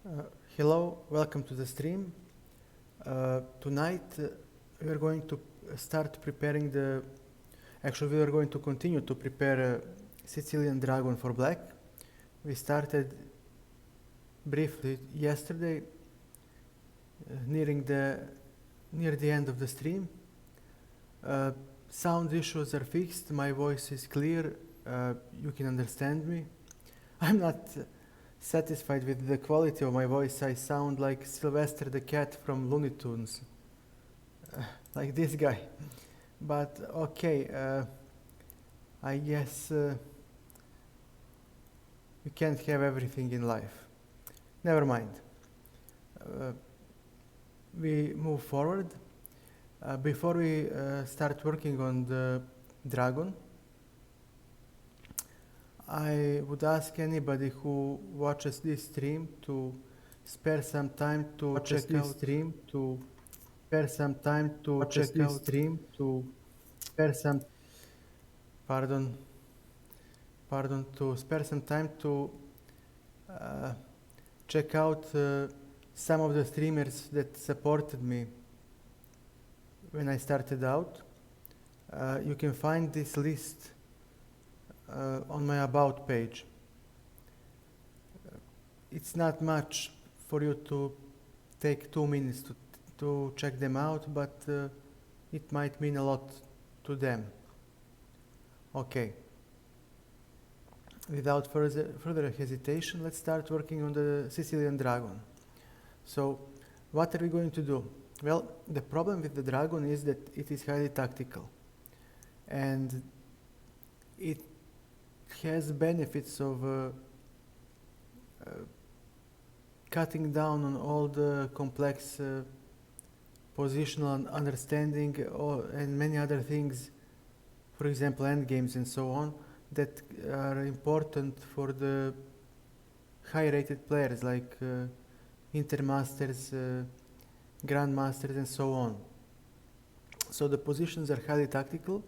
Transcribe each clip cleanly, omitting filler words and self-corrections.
Uh, Hello, welcome to the stream. Tonight we are going to start preparing actually we are going to continue to prepare Sicilian Dragon for Black. We started briefly yesterday, near the end of the stream. Sound issues are fixed, my voice is clear, you can understand me. I'm not satisfied with the quality of my voice. I sound like Sylvester the cat from Looney Tunes, like this guy. But okay, I guess you can't have everything in life. Never mind. We move forward. Before we start working on the dragon, I would ask anybody who watches this stream to spare some time to check out stream to spare some time to check out stream to spare some pardon to spare some time to check out some of the streamers that supported me when I started out. You can find this list on my About page. It's not much for you to take 2 minutes to check them out, but it might mean a lot to them. Okay. Without further hesitation, let's start working on the Sicilian Dragon. So, what are we going to do? Well, the problem with the Dragon is that it is highly tactical, and it has benefits of cutting down on all the complex positional understanding and many other things, for example endgames and so on, that are important for the high rated players like Intermasters, Grandmasters and so on. So the positions are highly tactical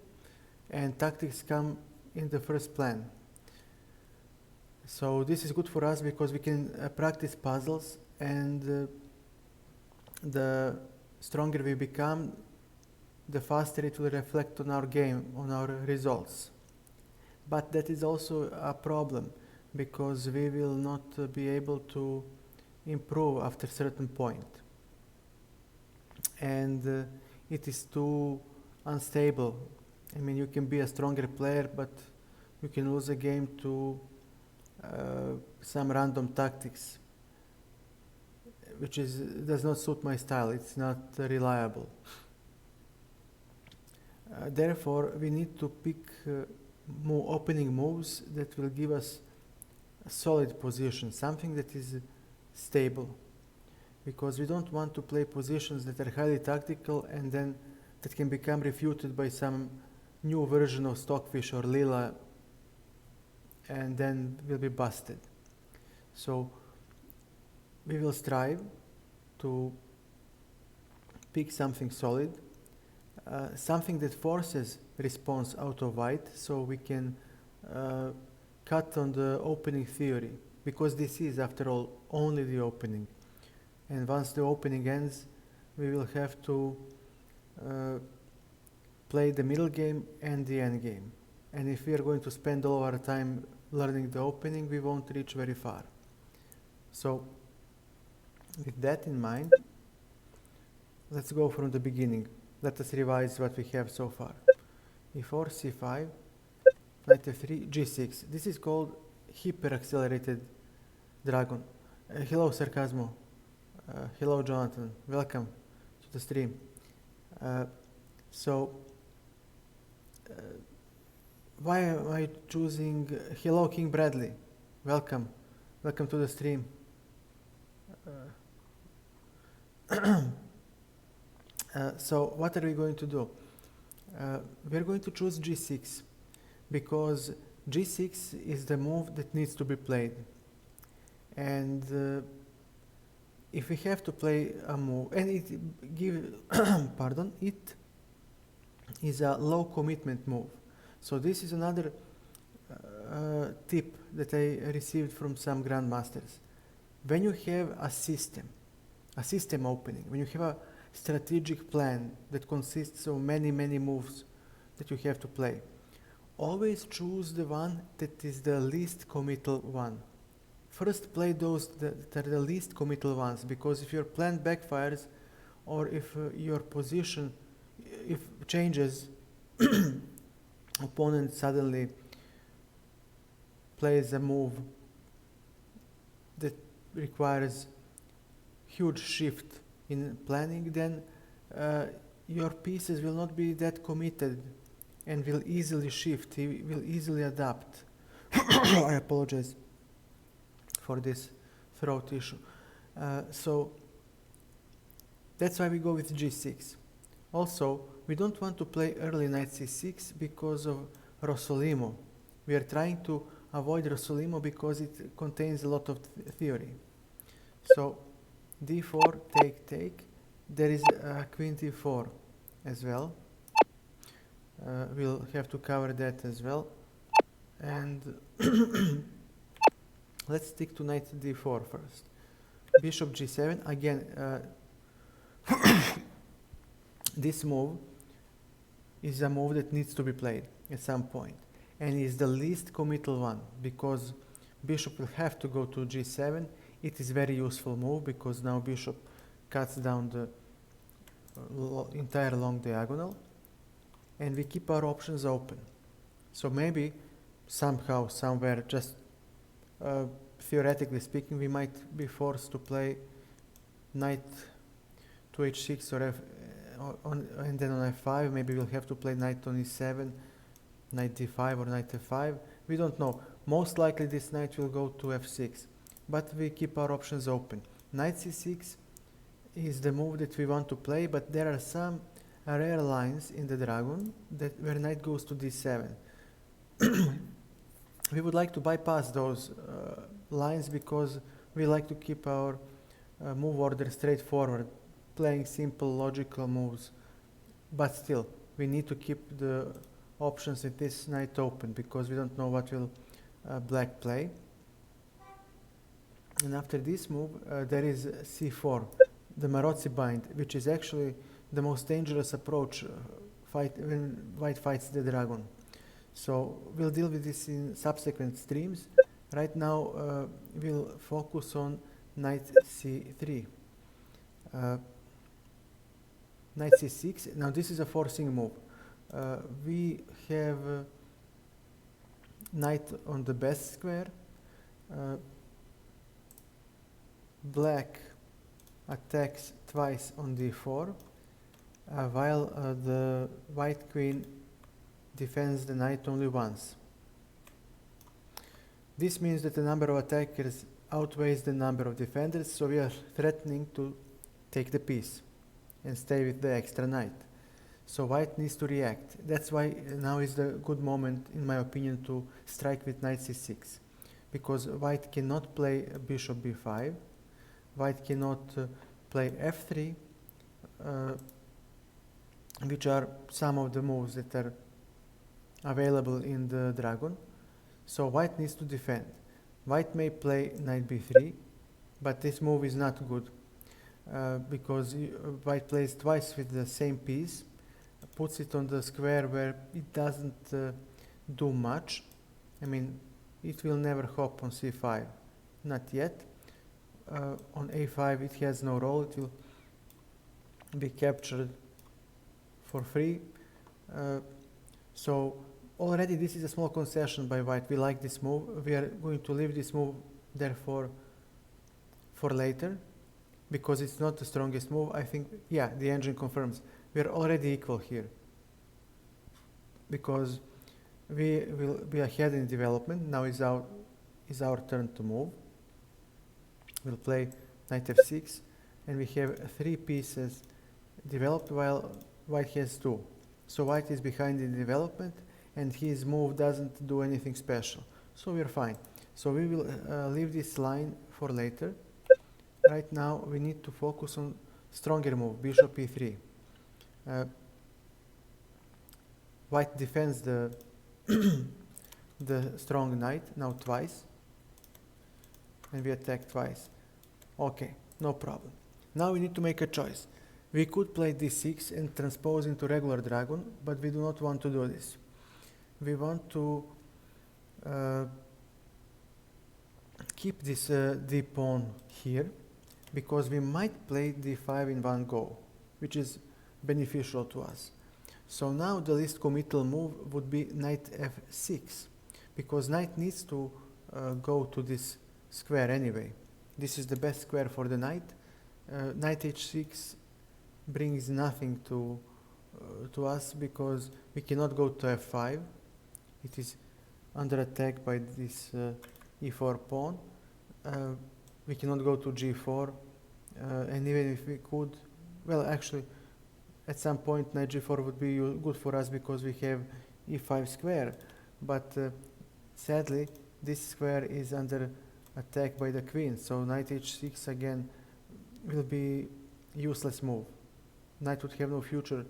and tactics come in the first plan. So this is good for us because we can practice puzzles, and the stronger we become, the faster it will reflect on our game, on our results. But that is also a problem because we will not be able to improve after a certain point. And it is too unstable. I mean, you can be a stronger player, but you can lose a game to some random tactics, which does not suit my style. It's not reliable. Therefore, we need to pick opening moves that will give us a solid position, something that is stable. Because we don't want to play positions that are highly tactical and then that can become refuted by some new version of Stockfish or Lila, and then will be busted. So we will strive to pick something solid, something that forces response out of white, so we can cut on the opening theory, because this is, after all, only the opening. And once the opening ends, we will have to play the middle game and the end game. And if we are going to spend all our time learning the opening, we won't reach very far. So, with that in mind, let's go from the beginning. Let us revise what we have so far. E4, C5, knight F3, G6. This is called hyper-accelerated dragon. Hello, Sarcasmo. Hello, Jonathan. Welcome to the stream. Why am I choosing... hello, King Bradley. Welcome. Welcome to the stream. So what are we going to do? We're going to choose G6 because G6 is the move that needs to be played. And if we have to play a move, and it is a low commitment move. So this is another tip that I received from some grandmasters. When you have a system opening, when you have a strategic plan that consists of many, many moves that you have to play, always choose the one that is the least committal one. First play those that are the least committal ones, because if your plan backfires or if your position if changes, opponent suddenly plays a move that requires huge shift in planning, then your pieces will not be that committed and will easily shift, will easily adapt. I apologize for this throat issue. So that's why we go with g6. Also, we don't want to play early knight c6 because of Rossolimo. We are trying to avoid Rossolimo because it contains a lot of theory. So d4, take. There is queen d4 as well. We'll have to cover that as well. And let's stick to knight d4 first. Bishop g7. Again, this move is a move that needs to be played at some point, and is the least committal one because bishop will have to go to g7. It is very useful move because now bishop cuts down the entire long diagonal, and we keep our options open. So maybe somehow, somewhere, just theoretically speaking, we might be forced to play knight to h6 or and then on f5. Maybe we'll have to play knight on e7, knight d5 or knight f5. We don't know. Most likely this knight will go to f6, but we keep our options open. Knight c6 is the move that we want to play, but there are some rare lines in the dragon that where knight goes to d7. We would like to bypass those lines because we like to keep our move order straightforward, playing simple logical moves, but still we need to keep the options with this knight open because we don't know what will black play. And after this move there is c4, the Marozzi bind, which is actually the most dangerous approach when white fights the dragon. So we'll deal with this in subsequent streams. Right now we'll focus on knight c3. Knight c6. Now this is a forcing move. We have knight on the best square. Black attacks twice on d4, while the white queen defends the knight only once. This means that the number of attackers outweighs the number of defenders, so we are threatening to take the piece and stay with the extra knight. So white needs to react. That's why now is the good moment, in my opinion, to strike with knight c6, because white cannot play bishop b5, white cannot play f3, which are some of the moves that are available in the dragon. So white needs to defend. White may play knight b3, but this move is not good because white plays twice with the same piece, puts it on the square where it doesn't do much. I mean, it will never hop on c5, not yet. On a5 it has no role, it will be captured for free. So already this is a small concession by white. We like this move. We are going to leave this move therefore for later because it's not the strongest move. I think, yeah, the engine confirms. We are already equal here because we will be ahead in development. Now is our turn to move. We'll play knight f6 and we have 3 pieces developed while white has 2. So white is behind in development and his move doesn't do anything special. So we're fine. So we will leave this line for later. Right now we need to focus on stronger move, bishop e3. White defends the the strong knight now twice, and we attack twice. Okay, no problem. Now we need to make a choice. We could play d6 and transpose into regular dragon, but we do not want to do this. We want to keep this d pawn here, because we might play d5 in one go, which is beneficial to us. So now the least committal move would be knight f6, because knight needs to go to this square anyway. This is the best square for the knight. Knight h6 brings nothing to us, because we cannot go to f5. It is under attack by this e4 pawn. We cannot go to g4, and even if we could, well, actually at some point knight g4 would be good for us because we have e5 square, but sadly this square is under attack by the queen, so knight h6 again will be useless move. Knight would have no future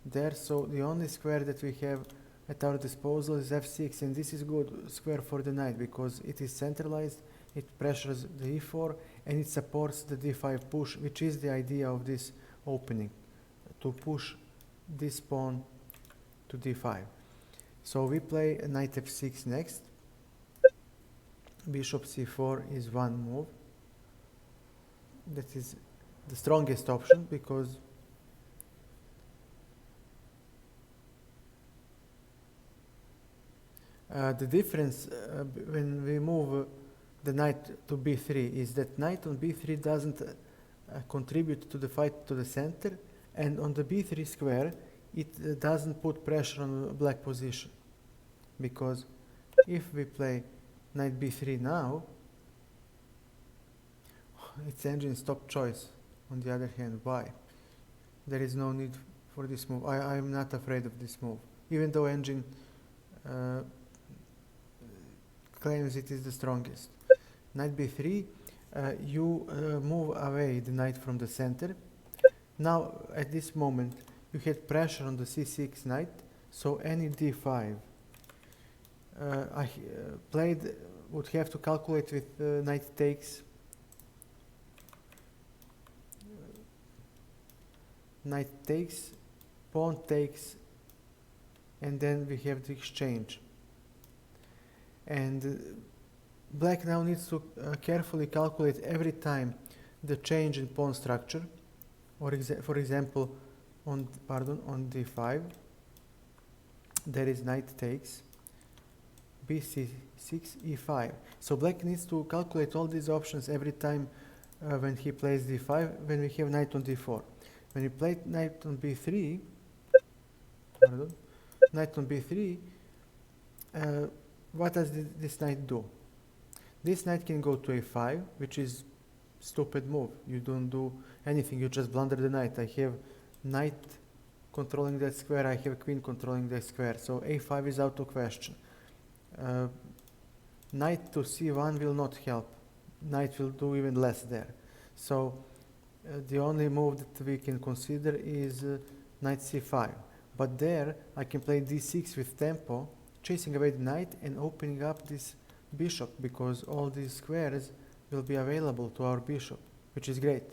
there, so the only square that we have at our disposal is f6, and this is good square for the knight because it is centralized, it pressures the e4, and it supports the d5 push, which is the idea of this opening, to push this pawn to d5. So we play knight f6 next. Bishop c4 is one move. That is the strongest option, because the difference when we move the knight to b3 is that knight on b3 doesn't contribute to the fight to the center, and on the b3 square it doesn't put pressure on the black position, because if we play knight b3 now, its engine stop choice. On the other hand, why? There is no need for this move. I am not afraid of this move, even though engine claims it is the strongest. Knight b3, you move away the knight from the center. Now at this moment you had pressure on the c6 knight, so any d5 I would have to calculate with knight takes, pawn takes, and then we have the exchange. And black now needs to carefully calculate every time the change in pawn structure, or for example on d5 there is knight takes, bc6, e5. So black needs to calculate all these options every time when he plays d5, when we have knight on d4. When he played knight on b3, what does this knight do? This knight can go to a5, which is stupid move. You don't do anything, you just blunder the knight. I have knight controlling that square, I have queen controlling that square, so a5 is out of question. Knight to c1 will not help. Knight will do even less there. So the only move that we can consider is knight c5. But there I can play d6 with tempo, chasing away the knight and opening up this bishop, because all these squares will be available to our bishop, which is great.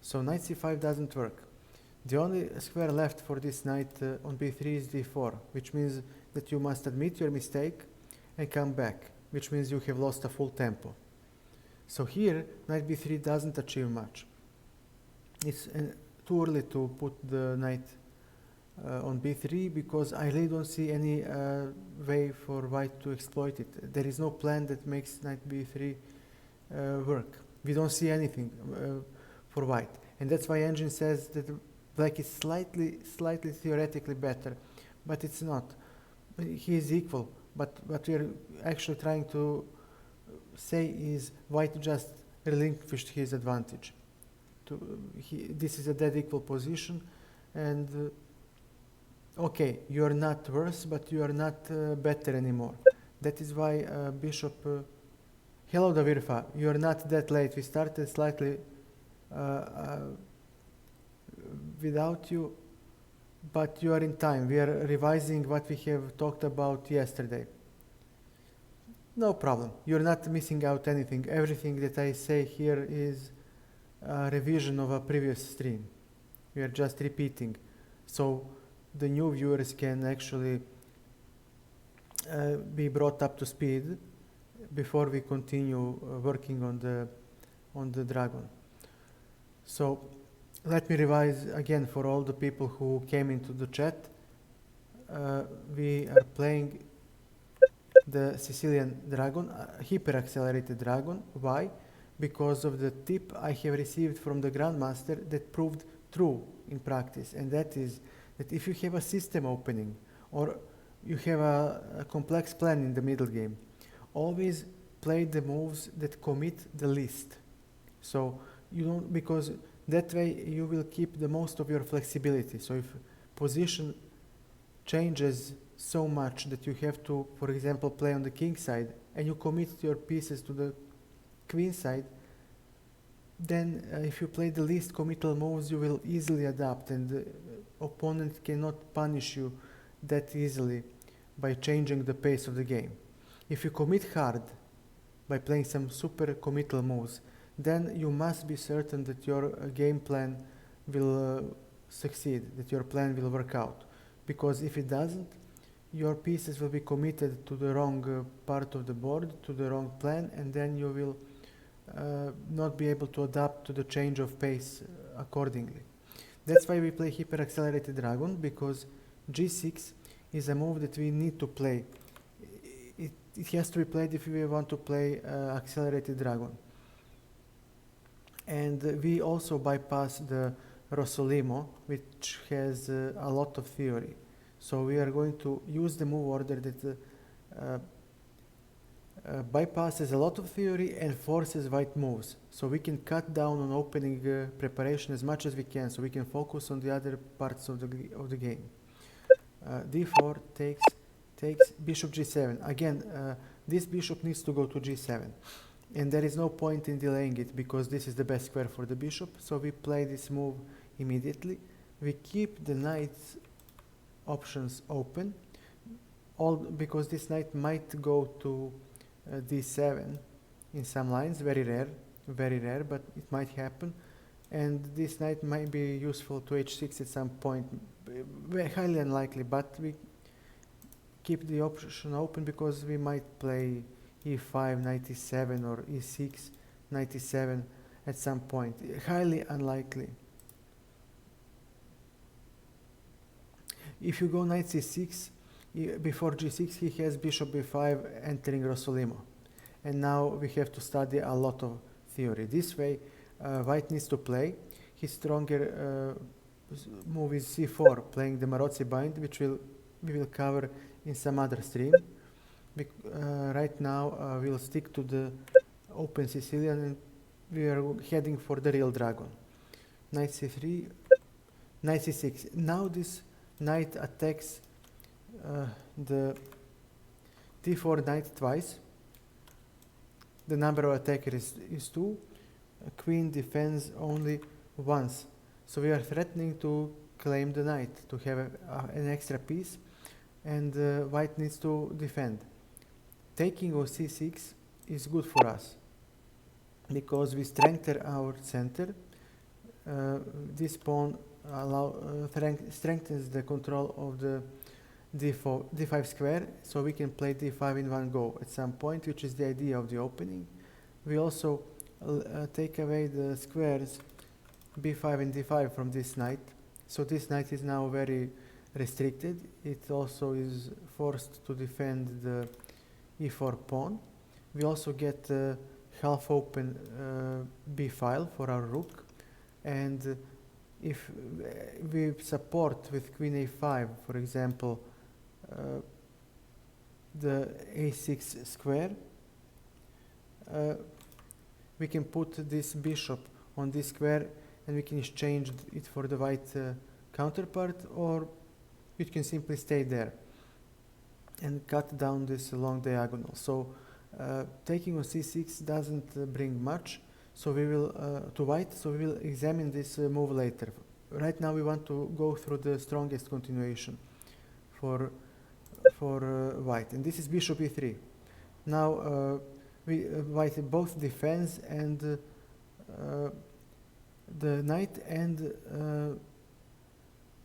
So knight c5 doesn't work. The only square left for this knight on b3 is d4, which means that you must admit your mistake and come back, which means you have lost a full tempo. So here knight b3 doesn't achieve much. It's too early to put the knight on b3, because I really don't see any way for white to exploit it. There is no plan that makes knight b3 work. We don't see anything for white, and that's why engine says that black is slightly theoretically better, but it's not. He is equal, but what we are actually trying to say is white just relinquished his advantage. This is a dead equal position, and okay, you are not worse, but you are not better anymore. That is why bishop... hello Davirfa, you are not that late. We started slightly without you, but you are in time. We are revising what we have talked about yesterday. No problem. You're not missing out anything. Everything that I say here is a revision of a previous stream. We are just repeating. So the new viewers can actually be brought up to speed before we continue working on the dragon. So let me revise again for all the people who came into the chat. We are playing the Sicilian dragon, hyper accelerated dragon. Why? Because of the tip I have received from the Grandmaster that proved true in practice, and that is that if you have a system opening or you have a complex plan in the middle game, always play the moves that commit the least. So you don't, because that way you will keep the most of your flexibility. So if position changes so much that you have to, for example, play on the king side and you commit your pieces to the queen side, then if you play the least committal moves, you will easily adapt, and the opponent cannot punish you that easily by changing the pace of the game. If you commit hard by playing some super committal moves, then you must be certain that your game plan will succeed, that your plan will work out. Because if it doesn't, your pieces will be committed to the wrong part of the board, to the wrong plan, and then you will not be able to adapt to the change of pace accordingly. That's why we play hyper accelerated dragon, because g6 is a move that we need to play. It has to be played if we want to play accelerated dragon. And we also bypass the Rossolimo, which has a lot of theory. So we are going to use the move order that bypasses a lot of theory and forces white moves. So we can cut down on opening preparation as much as we can, so we can focus on the other parts of the game. d4 takes bishop g7. Again, this bishop needs to go to g7. And there is no point in delaying it because this is the best square for the bishop. So we play this move immediately. We keep the knight's options open, all because this knight might go to d7 in some lines. Very rare, but it might happen. And this knight might be useful to h6 at some point. Very highly unlikely, but we keep the option open because we might play e5, knight e7, or e6, knight e7 at some point. Highly unlikely. If you go knight c6, before g6 he has bishop b5 entering Rossolimo. And now we have to study a lot of theory. This way white needs to play. His stronger move is c4, playing the Marozzi bind, which we will cover in some other stream. Right now we'll stick to the open Sicilian, and we are heading for the real dragon. Knight c3, knight c6. Now this knight attacks the d4 knight twice. The number of attackers is 2. Queen defends only once. So we are threatening to claim the knight, to have an extra piece, and white needs to defend. Taking of c6 is good for us because we strengthen our center. This pawn strengthens the control of the d5 square, so we can play d5 in one go at some point, which is the idea of the opening. We also take away the squares b5 and d5 from this knight, so this knight is now very restricted. It also is forced to defend the e4 pawn. We also get half open b file for our rook, and if we support with queen a5, for example, the a6 square, we can put this bishop on this square and we can exchange it for the white counterpart, or it can simply stay there and cut down this long diagonal. So taking on c6 doesn't bring much, so we will to white, so we will examine this move later. Right now we want to go through the strongest continuation for white, and this is bishop e3. Now white both defends and the knight and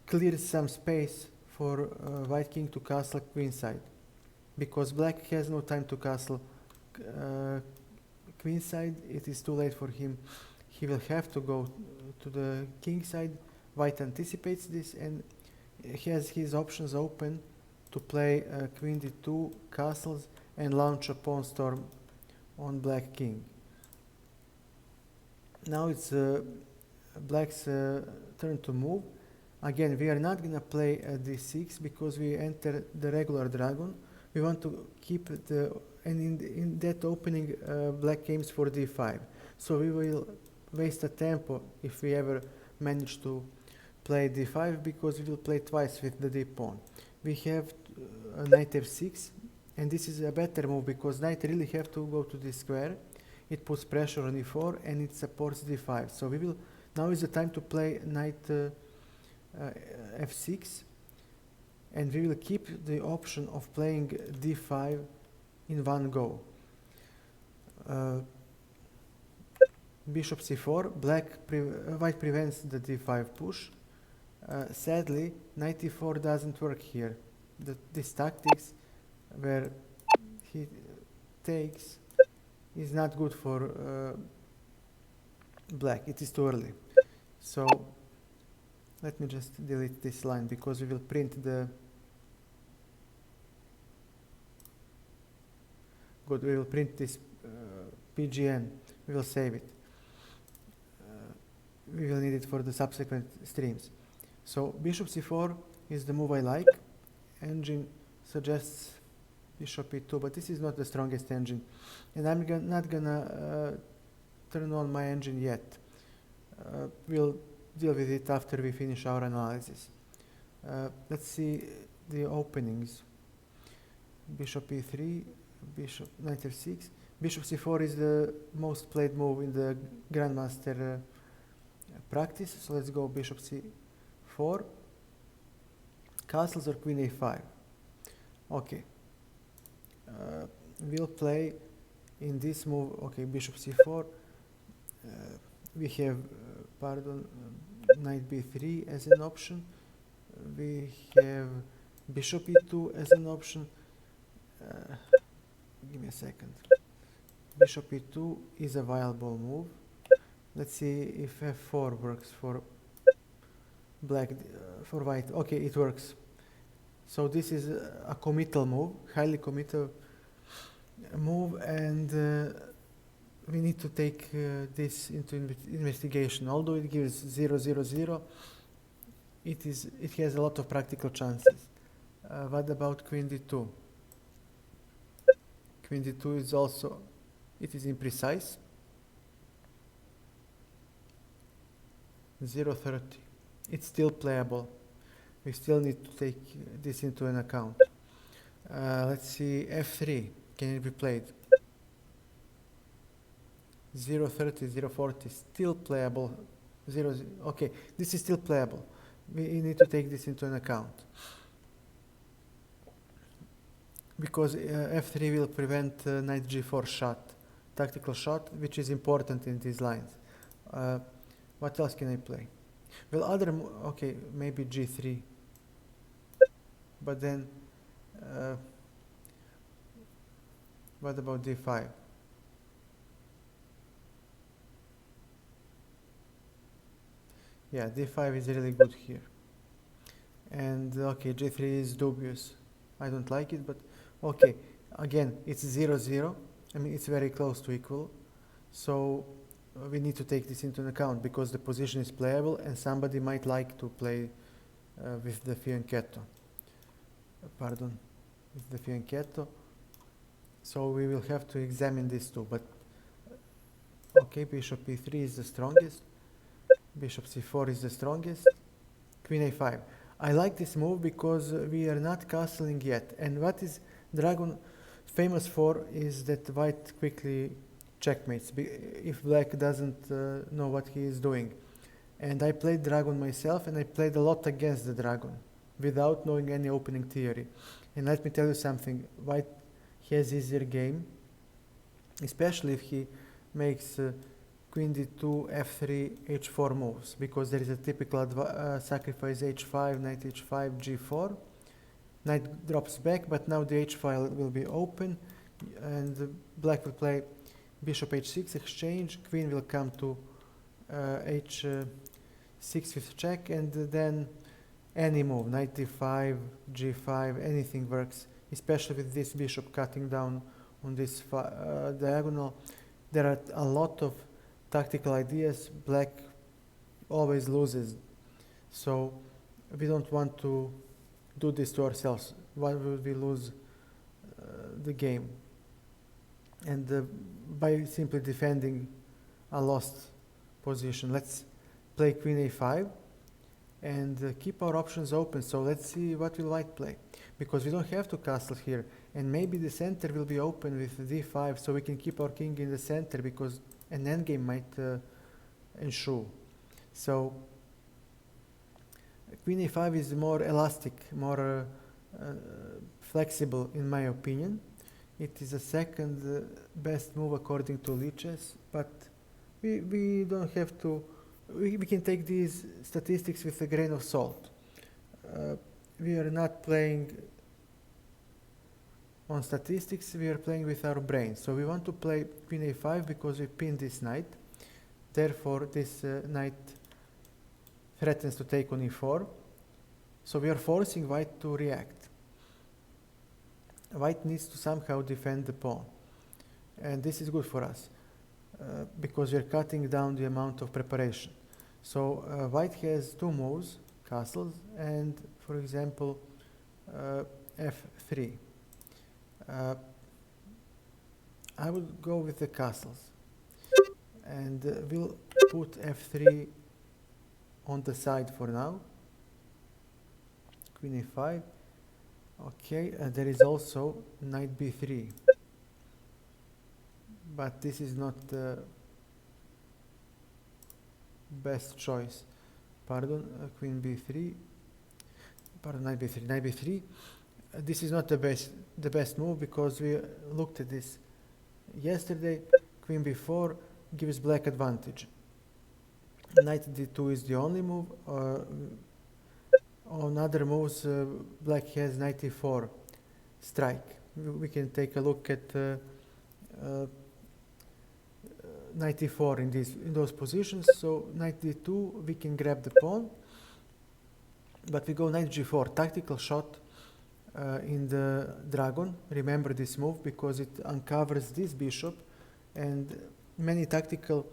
clears some space for white king to castle queenside, because black has no time to castle queenside. It is too late for him. He will have to go to the king side. White anticipates this and he has his options open to play queen d2 castles and launch a pawn storm on black king. Now it's black's turn to move. Again, we are not gonna play d6 because we enter the regular dragon. We want to keep the, and in that opening black aims for d5. So we will waste a tempo if we ever manage to play d5, because we will play twice with the d pawn. We have knight f6, and this is a better move because knight really have to go to this square. It puts pressure on e4 and it supports d5. So we will, now is the time to play knight f6, and we will keep the option of playing d5 in one go. Bishop c4, white prevents the d5 push. Sadly, knight e4 doesn't work here. This tactics where he takes is not good for black. It is too early. So let me just delete this line because we will print the good. We will print this PGN. We will save it. We will need it for the subsequent streams. So bishop c4 is the move I like. Engine suggests bishop e2, but this is not the strongest engine, and I'm not gonna turn on my engine yet. We'll deal with it after we finish our analysis. Let's see the openings. Bishop e3, bishop knight f6. Bishop c4 is the most played move in the grandmaster practice. So let's go bishop c4. Castles or queen a5. Okay. We'll play in this move. Okay, bishop c4. We have knight b3 as an option. We have bishop e2 as an option. Give me a second. Bishop e2 is a viable move. Let's see if f4 works for black, for white. Okay, it works. So this is a committal move, highly committal move, and we need to take this into investigation. Although it gives 0, 0, 0, it has a lot of practical chances. What about queen d2? Queen d2 is also, it is imprecise. 0.30. It's still playable. We still need to take this into an account. Let's see, f3. Can it be played? 0.30, 0.40. Still playable. 0, 0. Okay, this is still playable. We need to take this into an account. Because f3 will prevent knight g4 shot, tactical shot, which is important in these lines. What else can I play? Well, okay, maybe g3. But then, what about d5? Yeah, d5 is really good here. And okay, g3 is dubious. I don't like it, but okay. Again, it's 0, 0. I mean, it's very close to equal. So we need to take this into account because the position is playable and somebody might like to play with the fianchetto. Pardon, with the fianchetto. So we will have to examine this too. But okay, bishop e3 is the strongest. Bishop c4 is the strongest. Queen a5. I like this move because we are not castling yet. And what is dragon famous for is that white quickly checkmates if black doesn't know what he is doing. And I played dragon myself, and I played a lot against the dragon without knowing any opening theory. And let me tell you something, white has easier game, especially if he makes queen d2, f3, h4 moves, because there is a typical sacrifice h5, knight h5, g4. Knight drops back, but now the h file will be open, and black will play bishop h6 exchange, queen will come to h6 with check, and then any move, knight d5, g5, anything works, especially with this bishop cutting down on this diagonal. There are a lot of tactical ideas. Black always loses, so we don't want to do this to ourselves. Why would we lose the game? And by simply defending a lost position, let's play queen a5 and keep our options open. So let's see what will white play, because we don't have to castle here, and maybe the center will be open with d5, so we can keep our king in the center, because an endgame might ensue. So queen a5 is more elastic, more flexible in my opinion. It is the second best move according to Lichess, but we don't have to, we can take these statistics with a grain of salt. We are not playing on statistics, we are playing with our brain. So we want to play queen a5 because we pin this knight. Therefore, this knight threatens to take on e4. So we are forcing white to react. White needs to somehow defend the pawn. And this is good for us because we are cutting down the amount of preparation. So white has two moves, castles, and for example, f3. I would go with the castles, and we'll put f3 on the side for now. Queen a5. Okay, there is also knight b3, but this is not the best choice. Pardon, queen b3. Pardon, knight b3. Knight b3. This is not the best move, because we looked at this yesterday. Queen b4 gives black advantage. Knight d2 is the only move. On other moves, black has knight e4 strike. We can take a look at knight e4 in those positions. So knight d2, we can grab the pawn, but we go knight g4, tactical shot in the dragon. Remember this move because it uncovers this bishop, and many tactical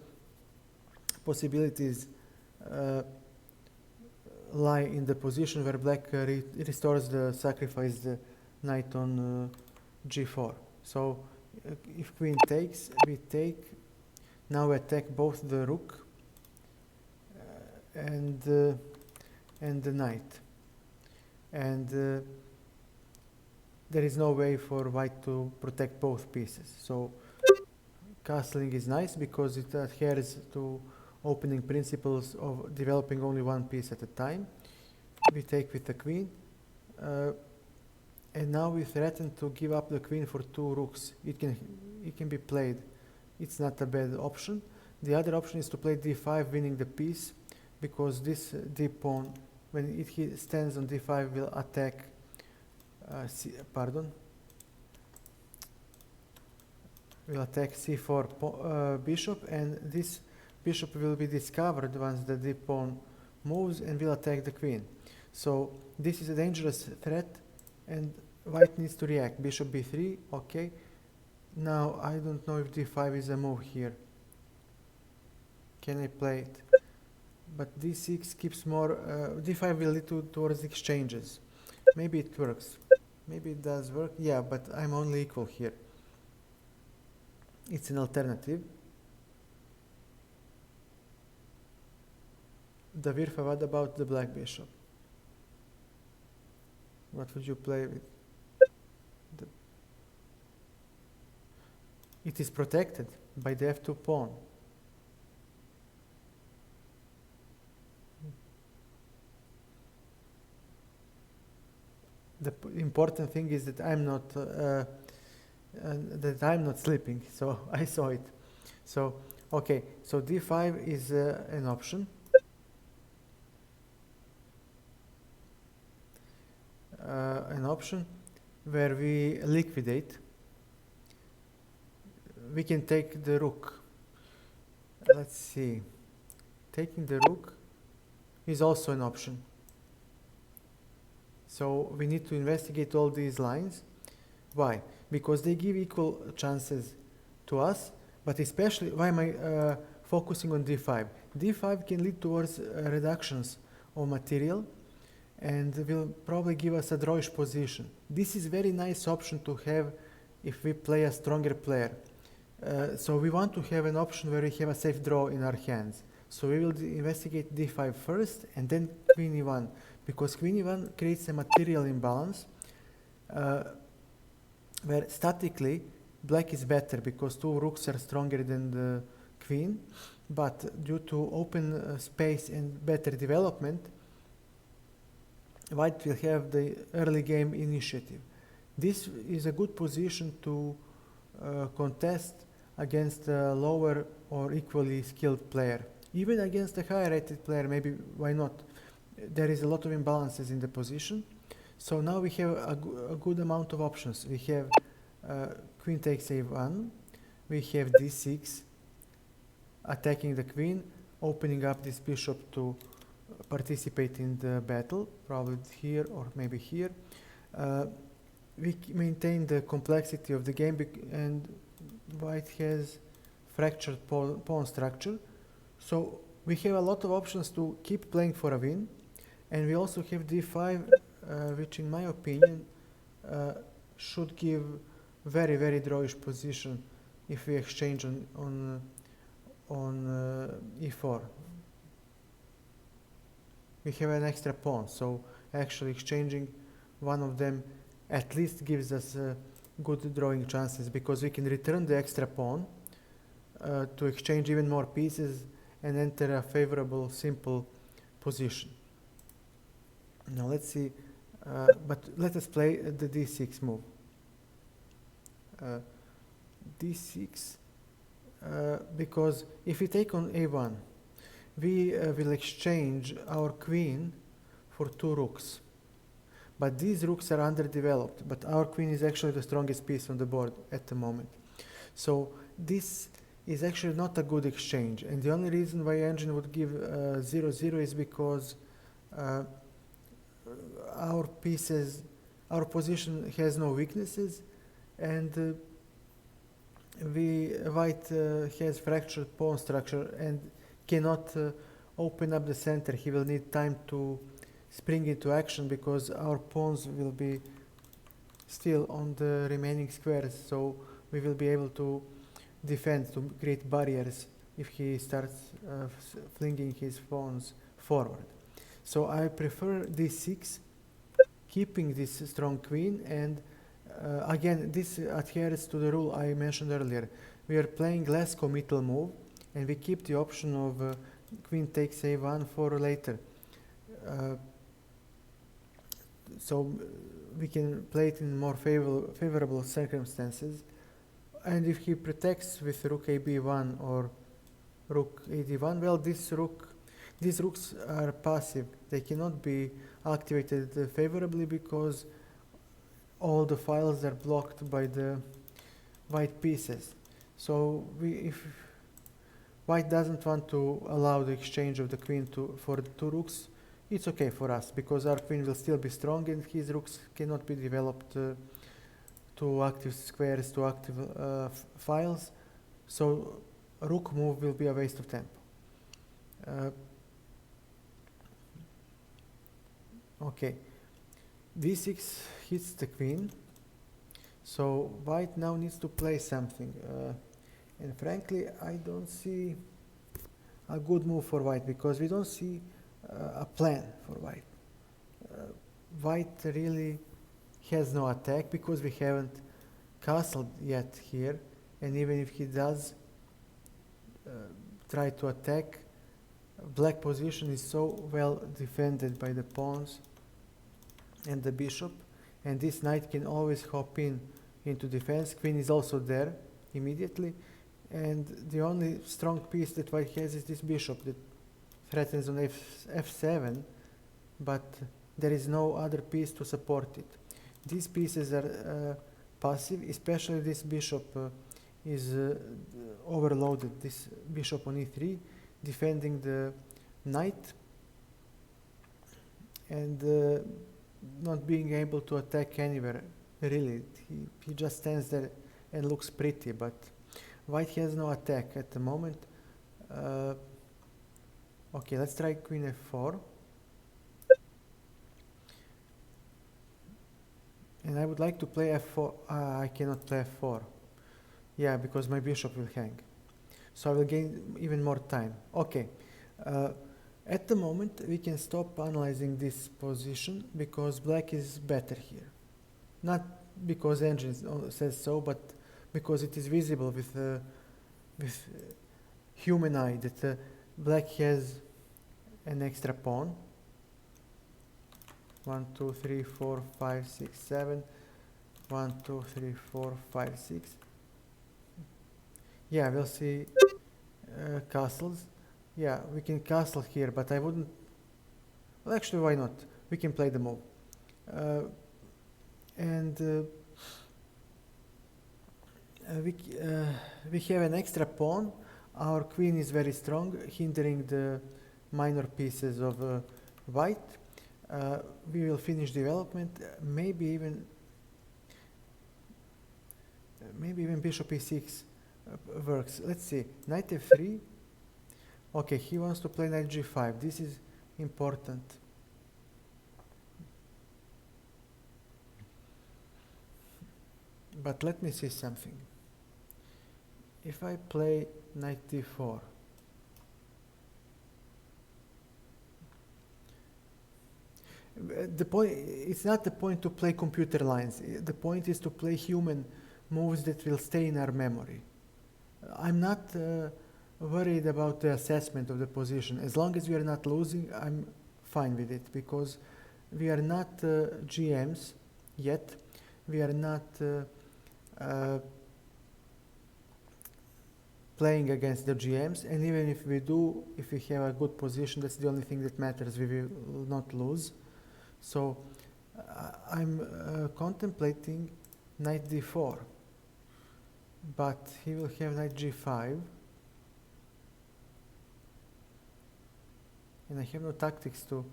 possibilities lie in the position where black restores the sacrificed knight on g4. So if queen takes, we take. Now attack both the rook and the knight, and there is no way for white to protect both pieces. So castling is nice because it adheres to opening principles of developing only one piece at a time. We take with the queen, and now we threaten to give up the queen for two rooks. It can be played. It's not a bad option. The other option is to play d5, winning the piece, because this d pawn, when it stands on d5, will attack. Will attack c4 bishop, and this bishop will be discovered once the d pawn moves and will attack the queen. So this is a dangerous threat, and white needs to react. Bishop b3, okay. Now I don't know if d5 is a move here. Can I play it? But d6 keeps more. D5 will lead towards exchanges. Maybe it works. Maybe it does work. Yeah, but I'm only equal here. It's an alternative. Davirfa, what about the black bishop? What would you play with? It is protected by the f2 pawn. The important thing is that I'm not sleeping, so I saw it. So Okay, so d5 is an option. An option where we liquidate. We can take the rook. Let's see. Taking the rook is also an option. So we need to investigate all these lines. Why? Because they give equal chances to us, but especially, why am I focusing on d5? d5 can lead towards reductions of material and will probably give us a drawish position. This is very nice option to have if we play a stronger player. So we want to have an option where we have a safe draw in our hands. So we will investigate d5 first and then queen e1, because queen e1 creates a material imbalance where statically black is better because two rooks are stronger than the queen, but due to open space and better development, white will have the early game initiative. This is a good position to contest against a lower or equally skilled player. Even against a higher rated player, maybe, why not? There is a lot of imbalances in the position. So now we have a good amount of options. We have queen takes a1, we have d6, attacking the queen, opening up this bishop to participate in the battle, probably here or maybe here. We maintain the complexity of the game, and white has fractured pawn structure. So we have a lot of options to keep playing for a win, and we also have d5, which in my opinion should give very drawish position if we exchange on e4. We have an extra pawn, so actually exchanging one of them at least gives us good drawing chances, because we can return the extra pawn to exchange even more pieces and enter a favorable simple position. Now let's see, but let us play the d6 move. d6, because if we take on a1, we will exchange our queen for two rooks. But these rooks are underdeveloped, but our queen is actually the strongest piece on the board at the moment. So this is actually not a good exchange, and the only reason why engine would give 0-0 is because our position has no weaknesses, and white has fractured pawn structure and cannot open up the center. He will need time to spring into action because our pawns will be still on the remaining squares, so we will be able to defend, to create barriers if he starts flinging his pawns forward. So I prefer d6, keeping this strong queen, and again this adheres to the rule I mentioned earlier. We are playing less committal move, and we keep the option of queen takes a1 for later. So we can play it in more favorable circumstances, and if he protects with rook ab1 or rook ad1, well, these rooks are passive. They cannot be activated favorably because all the files are blocked by the white pieces. So if white doesn't want to allow the exchange of the queen for the two rooks, it's okay for us, because our queen will still be strong and his rooks cannot be developed to active squares, to active files. So rook move will be a waste of tempo. Okay, d6 hits the queen, so white now needs to play something, and frankly I don't see a good move for white, because we don't see a plan for white. White really has no attack because we haven't castled yet here, and even if he does try to attack, black position is so well defended by the pawns and the bishop, and this knight can always hop into defense. Queen is also there immediately. and the only strong piece that white has is this bishop that threatens on f7, but there is no other piece to support it. These pieces are passive, especially this bishop is overloaded, this bishop on e3, defending the knight and not being able to attack anywhere, really. He just stands there and looks pretty, but white has no attack at the moment. Okay, let's try queen f4. And I would like to play f4. I cannot play f4. Yeah, because my bishop will hang. So I will gain even more time. Okay. At the moment, we can stop analyzing this position because black is better here. Not because engine says so, but because it is visible with human eye that black has an extra pawn. 1, 2, 3, 4, 5, 6, 7. 1, 2, 3, 4, 5, 6. Yeah, we'll see castles. Yeah, we can castle here, but I wouldn't. Well, actually, why not? We can play the move. We have an extra pawn. Our queen is very strong, hindering the minor pieces of white. We will finish development. Maybe even bishop e6 works. Let's see. Knight f3. Okay, he wants to play knight g5. This is important. But let me see something. If I play knight d4, the point, it's not the point to play computer lines. The point is to play human moves that will stay in our memory. I'm not worried about the assessment of the position. As long as we are not losing, I'm fine with it, because we are not GMs yet. We are not playing against the GMs, and even if we do, if we have a good position, that's the only thing that matters. We will not lose. So I'm contemplating knight d4, but he will have knight g5, and I have no tactics to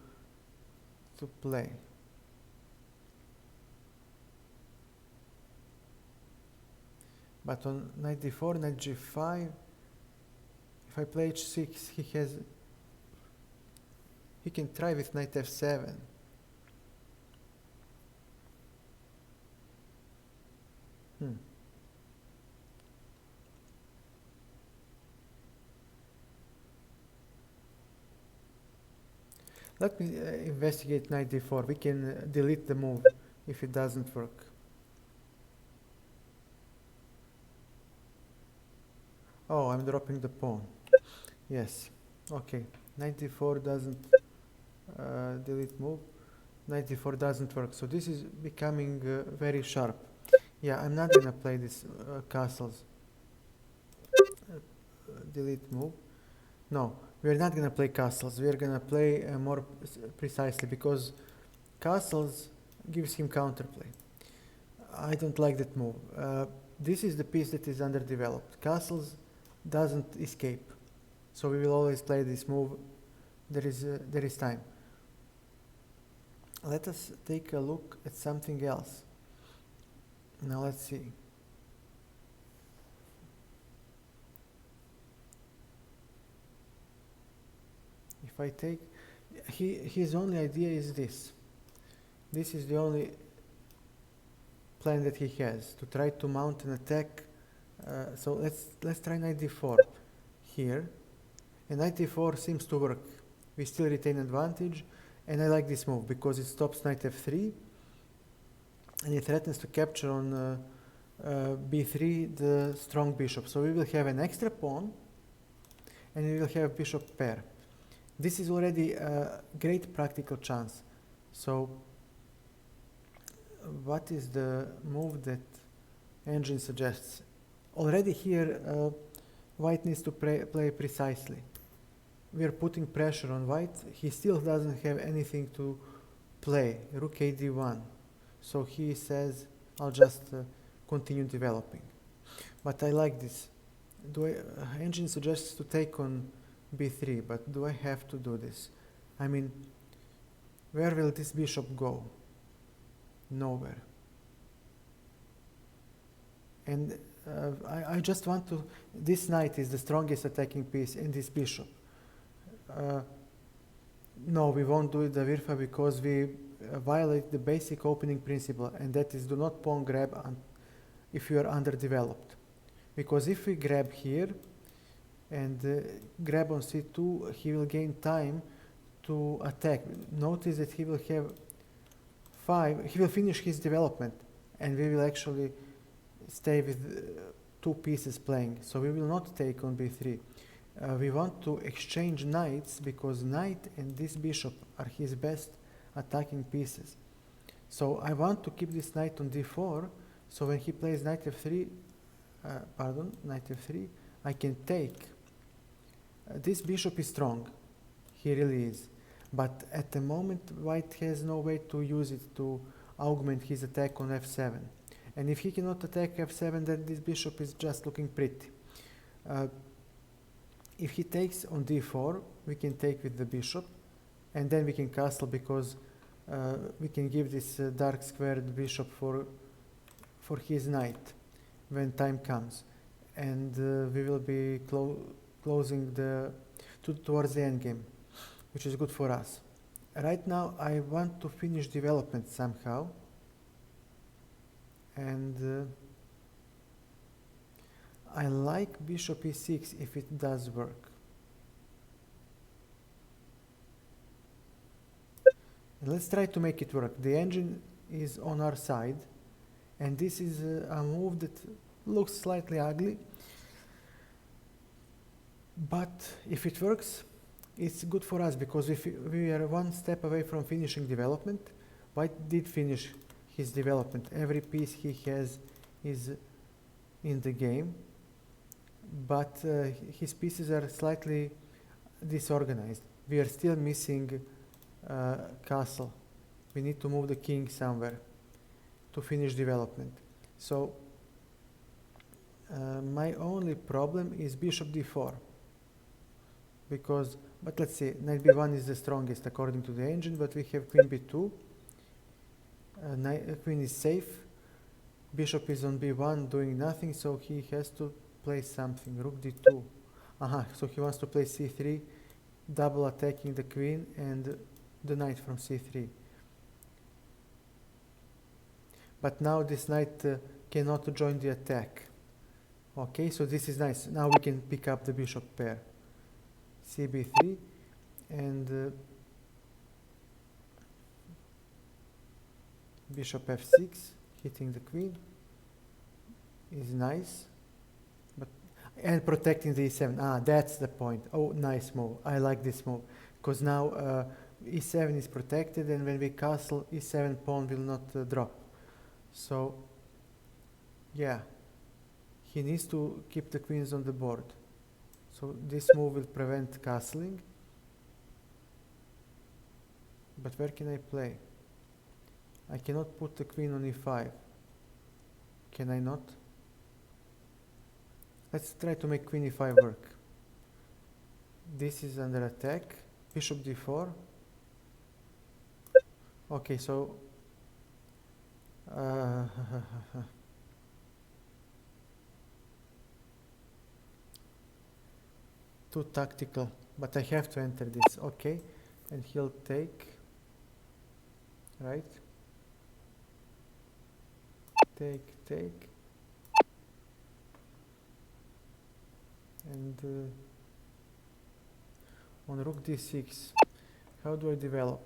play. But on knight d4, knight g5, if I play h6, he can try with knight f7. Let me investigate knight d4. We can delete the move if it doesn't work. Oh, I'm dropping the pawn. Yes. Okay. Knight d4 doesn't delete move. Knight d4 doesn't work. So this is becoming very sharp. Yeah, I'm not gonna play this castles. Delete move. No, we're not gonna play castles. We're gonna play more precisely, because castles gives him counterplay. I don't like that move. This is the piece that is underdeveloped. Castles doesn't escape, so we will always play this move. There is time. Let us take a look at something else. Now let's see. If I take, his only idea is this. This is the only plan that he has, to try to mount an attack. So let's try knight d4 here, and knight d4 seems to work. We still retain advantage, and I like this move because it stops knight f3, and it threatens to capture on b3 the strong bishop. So we will have an extra pawn, and we will have a bishop pair. This is already a great practical chance. So what is the move that engine suggests? Already here white needs to play precisely. We are putting pressure on white. He still doesn't have anything to play. Rook a d1. So he says, I'll just continue developing. But I like this. Engine suggests to take on b3, but do I have to do this? I mean, where will this bishop go? Nowhere. And I just want to, this knight is the strongest attacking piece in this bishop. No, we won't do the Virfa because we violate the basic opening principle, and that is do not pawn grab if you are underdeveloped. Because if we grab here and grab on c2, he will gain time to attack. Notice that he will have he will finish his development, and we will actually stay with two pieces playing. So we will not take on b3. We want to exchange knights because knight and this bishop are his best attacking pieces. So I want to keep this knight on d4, so when he plays knight f3, I can take. This bishop is strong, he really is. But at the moment, white has no way to use it to augment his attack on f7. And if he cannot attack f7, then this bishop is just looking pretty. If he takes on d4, we can take with the bishop, and then we can castle because we can give this dark squared bishop for his knight when time comes. And we will be closing towards the endgame, which is good for us. Right now, I want to finish development somehow. And I like bishop e6 if it does work. And let's try to make it work. The engine is on our side, and this is a move that looks slightly ugly. But if it works, it's good for us because we are one step away from finishing development. White did finish his development. Every piece he has is in the game, but his pieces are slightly disorganized. We are still missing castle. We need to move the king somewhere to finish development. So my only problem is bishop d4 but let's see, knight b1 is the strongest according to the engine, but we have queen b2. Queen is safe. Bishop is on b1 doing nothing, so he has to play something. Rook d2. So he wants to play c3, double attacking the queen and the knight from c3. But now this knight cannot join the attack. Okay, so this is nice. Now we can pick up the bishop pair. cb3 and bishop f6, hitting the queen is nice, and protecting the e7. That's the point. Oh, nice move. I like this move because now e7 is protected, and when we castle, e7 pawn will not drop. So yeah, he needs to keep the queens on the board. So this move will prevent castling. But where can I play? I cannot put the queen on e5. Can I not? Let's try to make queen e5 work. This is under attack. Bishop d4. Okay, so too tactical, but I have to enter this. Okay, and he'll take, right? Take, and on rook d6, how do I develop?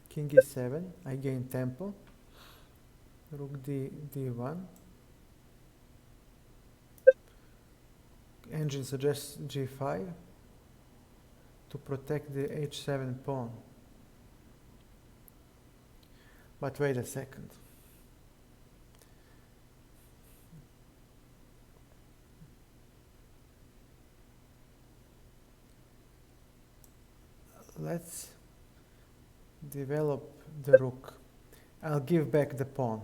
King e7, I gain tempo. Rook d1. Engine suggests g5 to protect the h7 pawn. But wait a second. Let's develop the rook. I'll give back the pawn.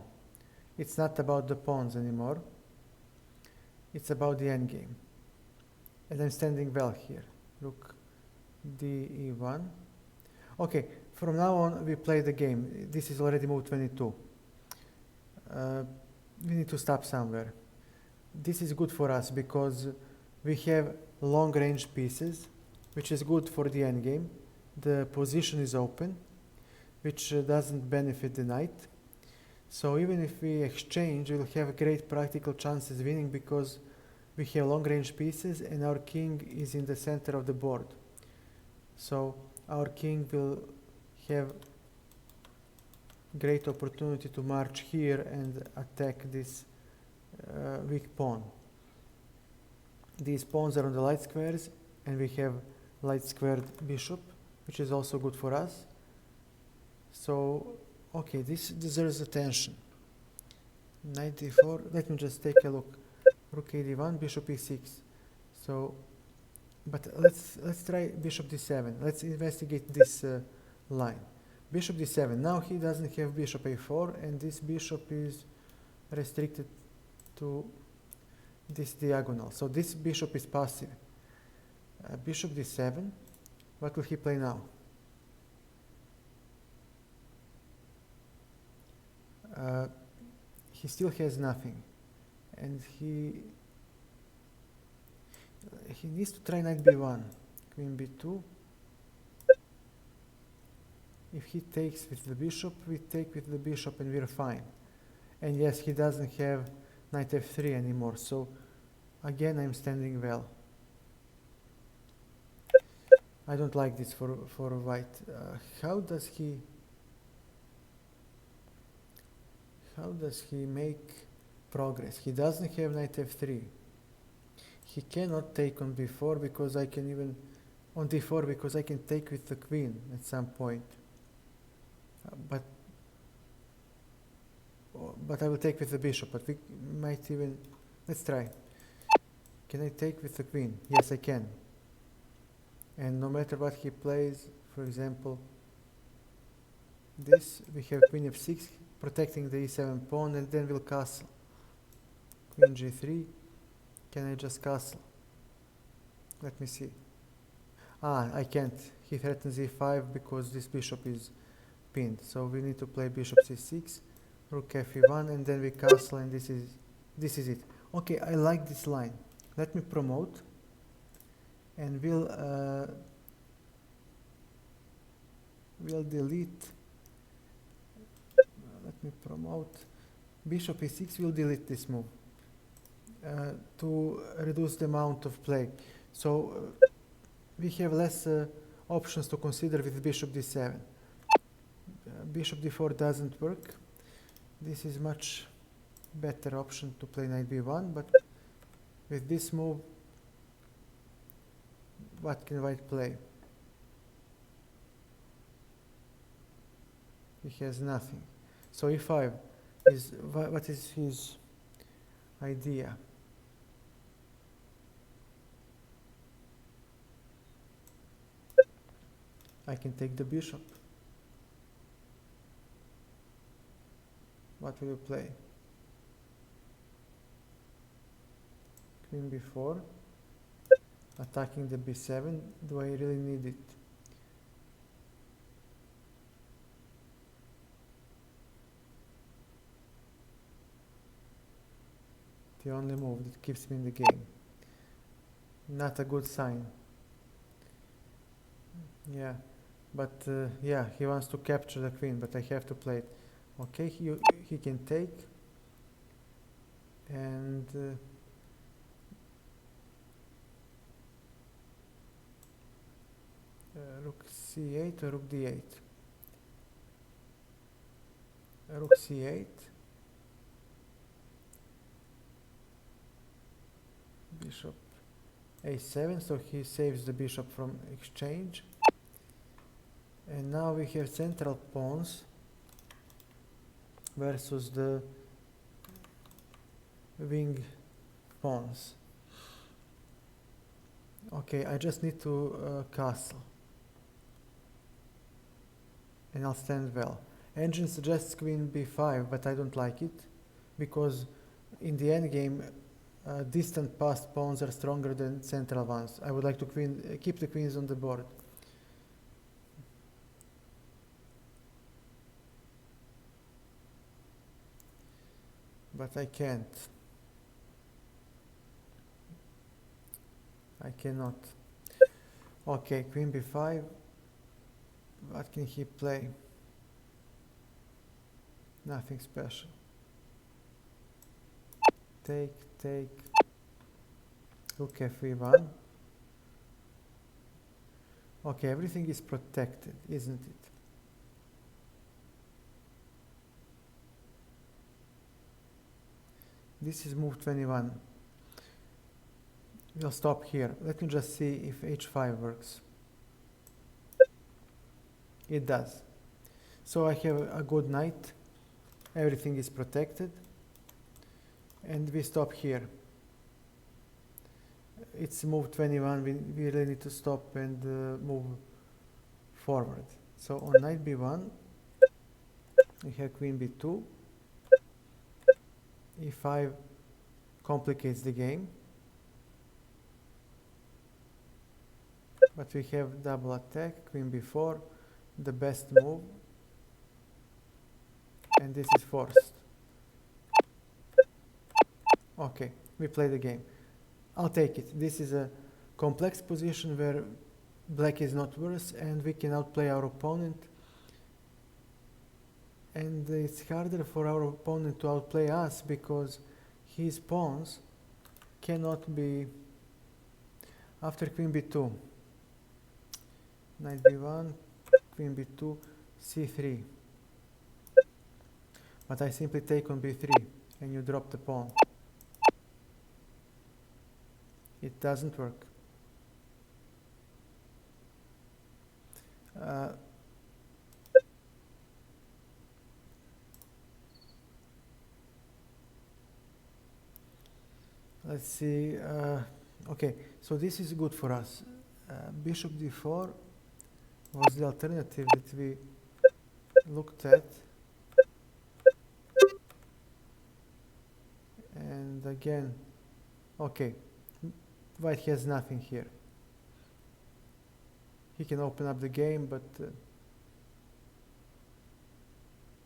It's not about the pawns anymore. It's about the endgame. And I'm standing well here. Rook d e1. Okay, from now on we play the game. This is already move 22. We need to stop somewhere. This is good for us because we have long range pieces, which is good for the endgame. The position is open, which doesn't benefit the knight. So even if we exchange, we'll have great practical chances winning because we have long range pieces and our king is in the center of the board. So our king will have great opportunity to march here and attack this weak pawn. These pawns are on the light squares and we have light squared bishop, which is also good for us. So, okay, this deserves attention. Knight d4, let me just take a look. Rook a d1, bishop e6. So, but let's try bishop d7. Let's investigate this line. Bishop d7, now he doesn't have bishop a4 and this bishop is restricted to this diagonal. So this bishop is passive. Bishop d7, what will he play now? He still has nothing and he needs to try knight b1, queen b2. If he takes with the bishop, we take with the bishop and we're fine. And yes, he doesn't have knight f3 anymore, so again I'm standing well. I don't like this for white. How does he make progress? He doesn't have knight f3. He cannot take on b4 because I can even on d4 because I can take with the queen at some point. But I will take with the bishop, but we might even, let's try. Can I take with the queen? Yes, I can. And no matter what he plays, for example, this, we have queen f6, protecting the e7 pawn, and then we'll castle. Queen g3, can I just castle? Let me see. I can't. He threatens e5 because this bishop is pinned. So we need to play bishop c6, rook fe1, and then we castle, and this is it. Okay, I like this line. Let me promote, and we'll delete. Let me promote. Bishop e6 will delete this move to reduce the amount of play. So we have less options to consider with bishop d7. Bishop d4 doesn't work. This is much better option to play knight b1, but with this move, what can white play? He has nothing. So e5 is, what is his idea? I can take the bishop. What will you play? Queen b4, attacking the b7. Do I really need it? The only move that keeps me in the game. Not a good sign. Yeah, but yeah, he wants to capture the queen, but I have to play it. Okay, he can take, and rook c8 or rook d8. Rook c8, bishop a7, so he saves the bishop from exchange. And now we have central pawns. versus the wing pawns. Okay, I just need to castle. And I'll stand well. Engine suggests queen b5, but I don't like it, because in the endgame, distant passed pawns are stronger than central ones. I would like to keep the queens on the board. But I can't. I cannot. Okay, queen b5. What can he play? Nothing special. Take, take. Rook f1. Okay, everything is protected, isn't it? This is move 21. We'll stop here. Let me just see if h5 works. It does. So I have a good knight. Everything is protected. And we stop here. It's move 21. We really need to stop and move forward. So on knight b1, we have queen b2. e5 complicates the game. But we have double attack, queen b4, the best move. And this is forced. Okay, we play the game. I'll take it. This is a complex position where black is not worse and we can outplay our opponent. And it's harder for our opponent to outplay us because his pawns cannot be after queen b2. Knight b1, queen b2, c3. But I simply take on b3 and you drop the pawn. It doesn't work. Let's see. Okay, so this is good for us. Bishop d4 was the alternative that we looked at. And again, okay, white has nothing here. He can open up the game, but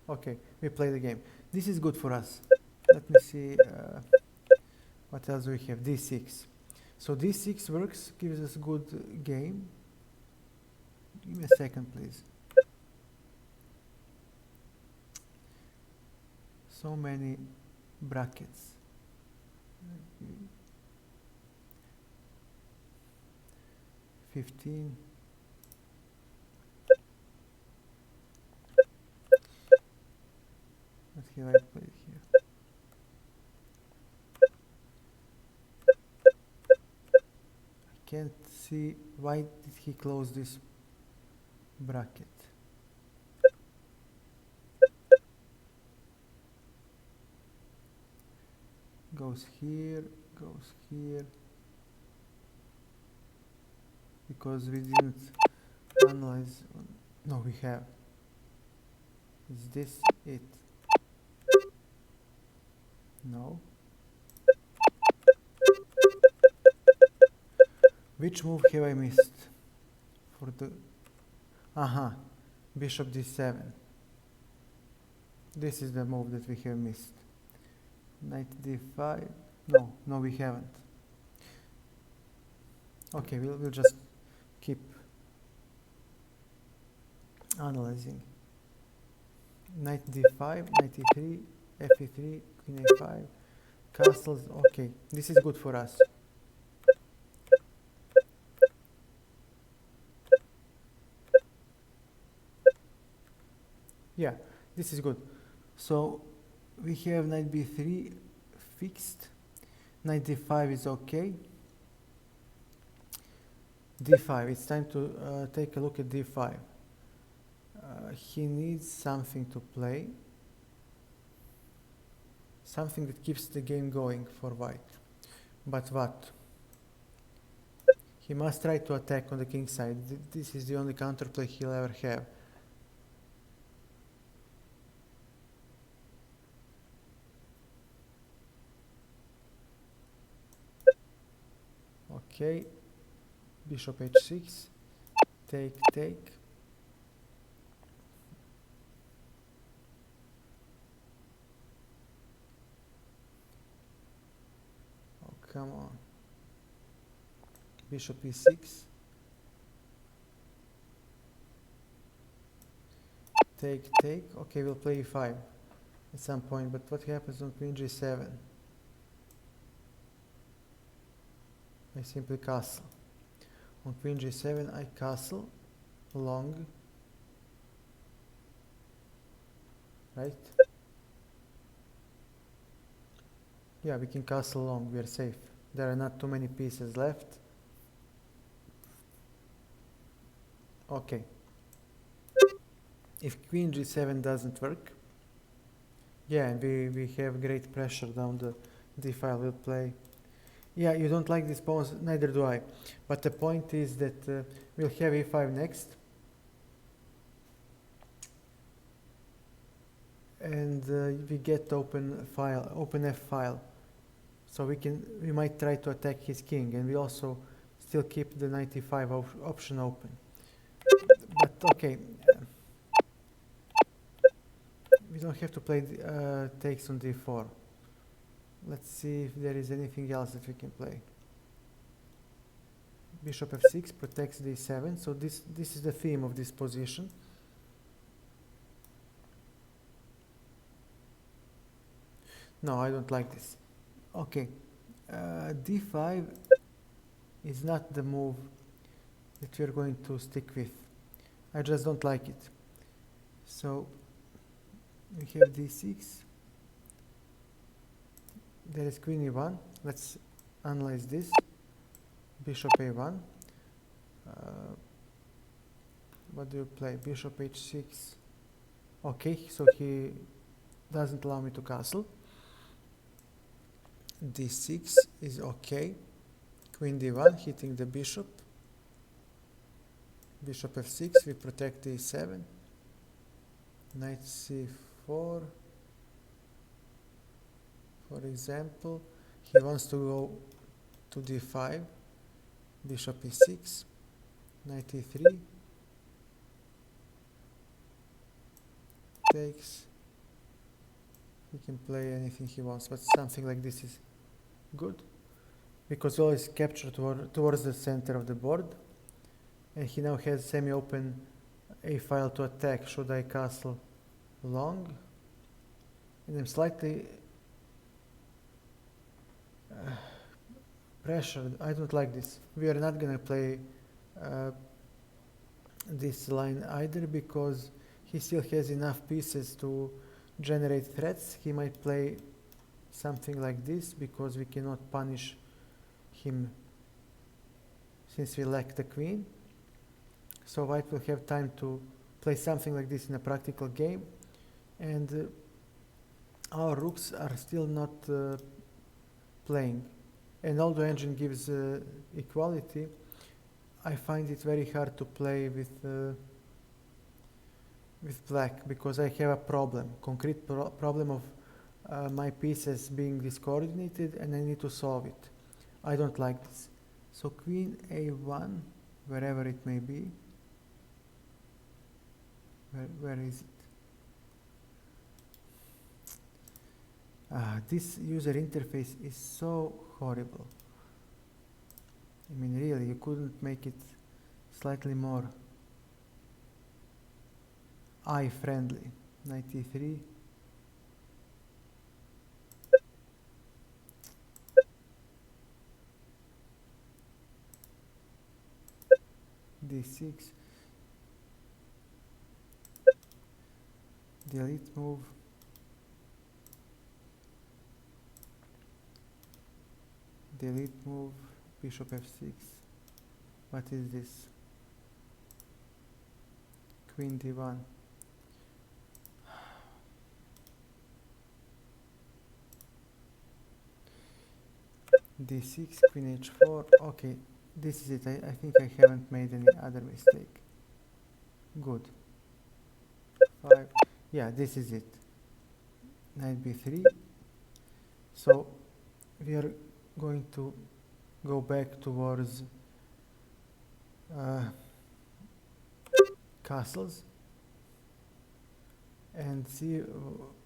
okay, we play the game. This is good for us. Let me see what else we have. d6. So d6 works, gives us good game. Give me a second, please. So many brackets. 15. What have I played here? I can't see why did he close this bracket. Goes here, goes here. Because we didn't analyze. No, we have. Is this it? No. Which move have I missed? For the... Aha, bishop d7. This is the move that we have missed. Knight d5. No, we haven't. Okay, we'll just keep analyzing. Knight d5, knight e3, fe3, queen a5, castles. Okay, this is good for us. Yeah, this is good. So we have knight b3 fixed. Knight d5 is okay. d5, it's time to take a look at d5. He needs something to play. something that keeps the game going for white. But what? He must try to attack on the king side. This is the only counterplay he'll ever have. Okay, bishop h6, take, take. Oh, come on. Bishop e6. Take, take. Okay, we'll play e5 at some point, but what happens on queen g7? I simply castle. On queen g7 I castle long, right? Yeah, we can castle long, we are safe. There are not too many pieces left. Okay. If queen g7 doesn't work, yeah, and we have great pressure down the d file, we'll play. Yeah, you don't like these pawns, neither do I. But the point is that we'll have e5 next. And we get open f file. So we might try to attack his king, and we also still keep the knight e5 option open. But okay, we don't have to play takes on d4. Let's see if there is anything else that we can play. Bishop f6 protects d7, so this is the theme of this position. No, I don't like this. Okay, d5 is not the move that we're going to stick with. I just don't like it. So we have d6. There is queen e1. Let's analyze this. Bishop a1. What do you play? Bishop h6. Okay, so he doesn't allow me to castle. d6 is okay. Queen d1 hitting the bishop. Bishop f6, we protect d7. Knight c4. For example, he wants to go to d5. Bishop e6. Knight e3. Takes. He can play anything he wants, but something like this is good, because he always capture towards the center of the board, and he now has semi-open a file to attack should I castle long. And I'm slightly pressured. I don't like this. We are not gonna play this line either, because he still has enough pieces to generate threats. He might play something like this because we cannot punish him since we lack the queen. So white will have time to play something like this in a practical game, and our rooks are still not playing. And although engine gives equality, I find it very hard to play with black, because I have a problem, concrete problem of my pieces being discoordinated, and I need to solve it. I don't like this. So queen a1, wherever it may be. Where is it? This user interface is so horrible. I mean, really, you couldn't make it slightly more eye-friendly. Knight e3. d6. Delete move. Delete move. Bishop f6. What is this? Queen d1. d6, queen h4. Okay, this is it. I think I haven't made any other mistake. Good. 5. Yeah, this is it. Knight b3. So we are going to go back towards castles and see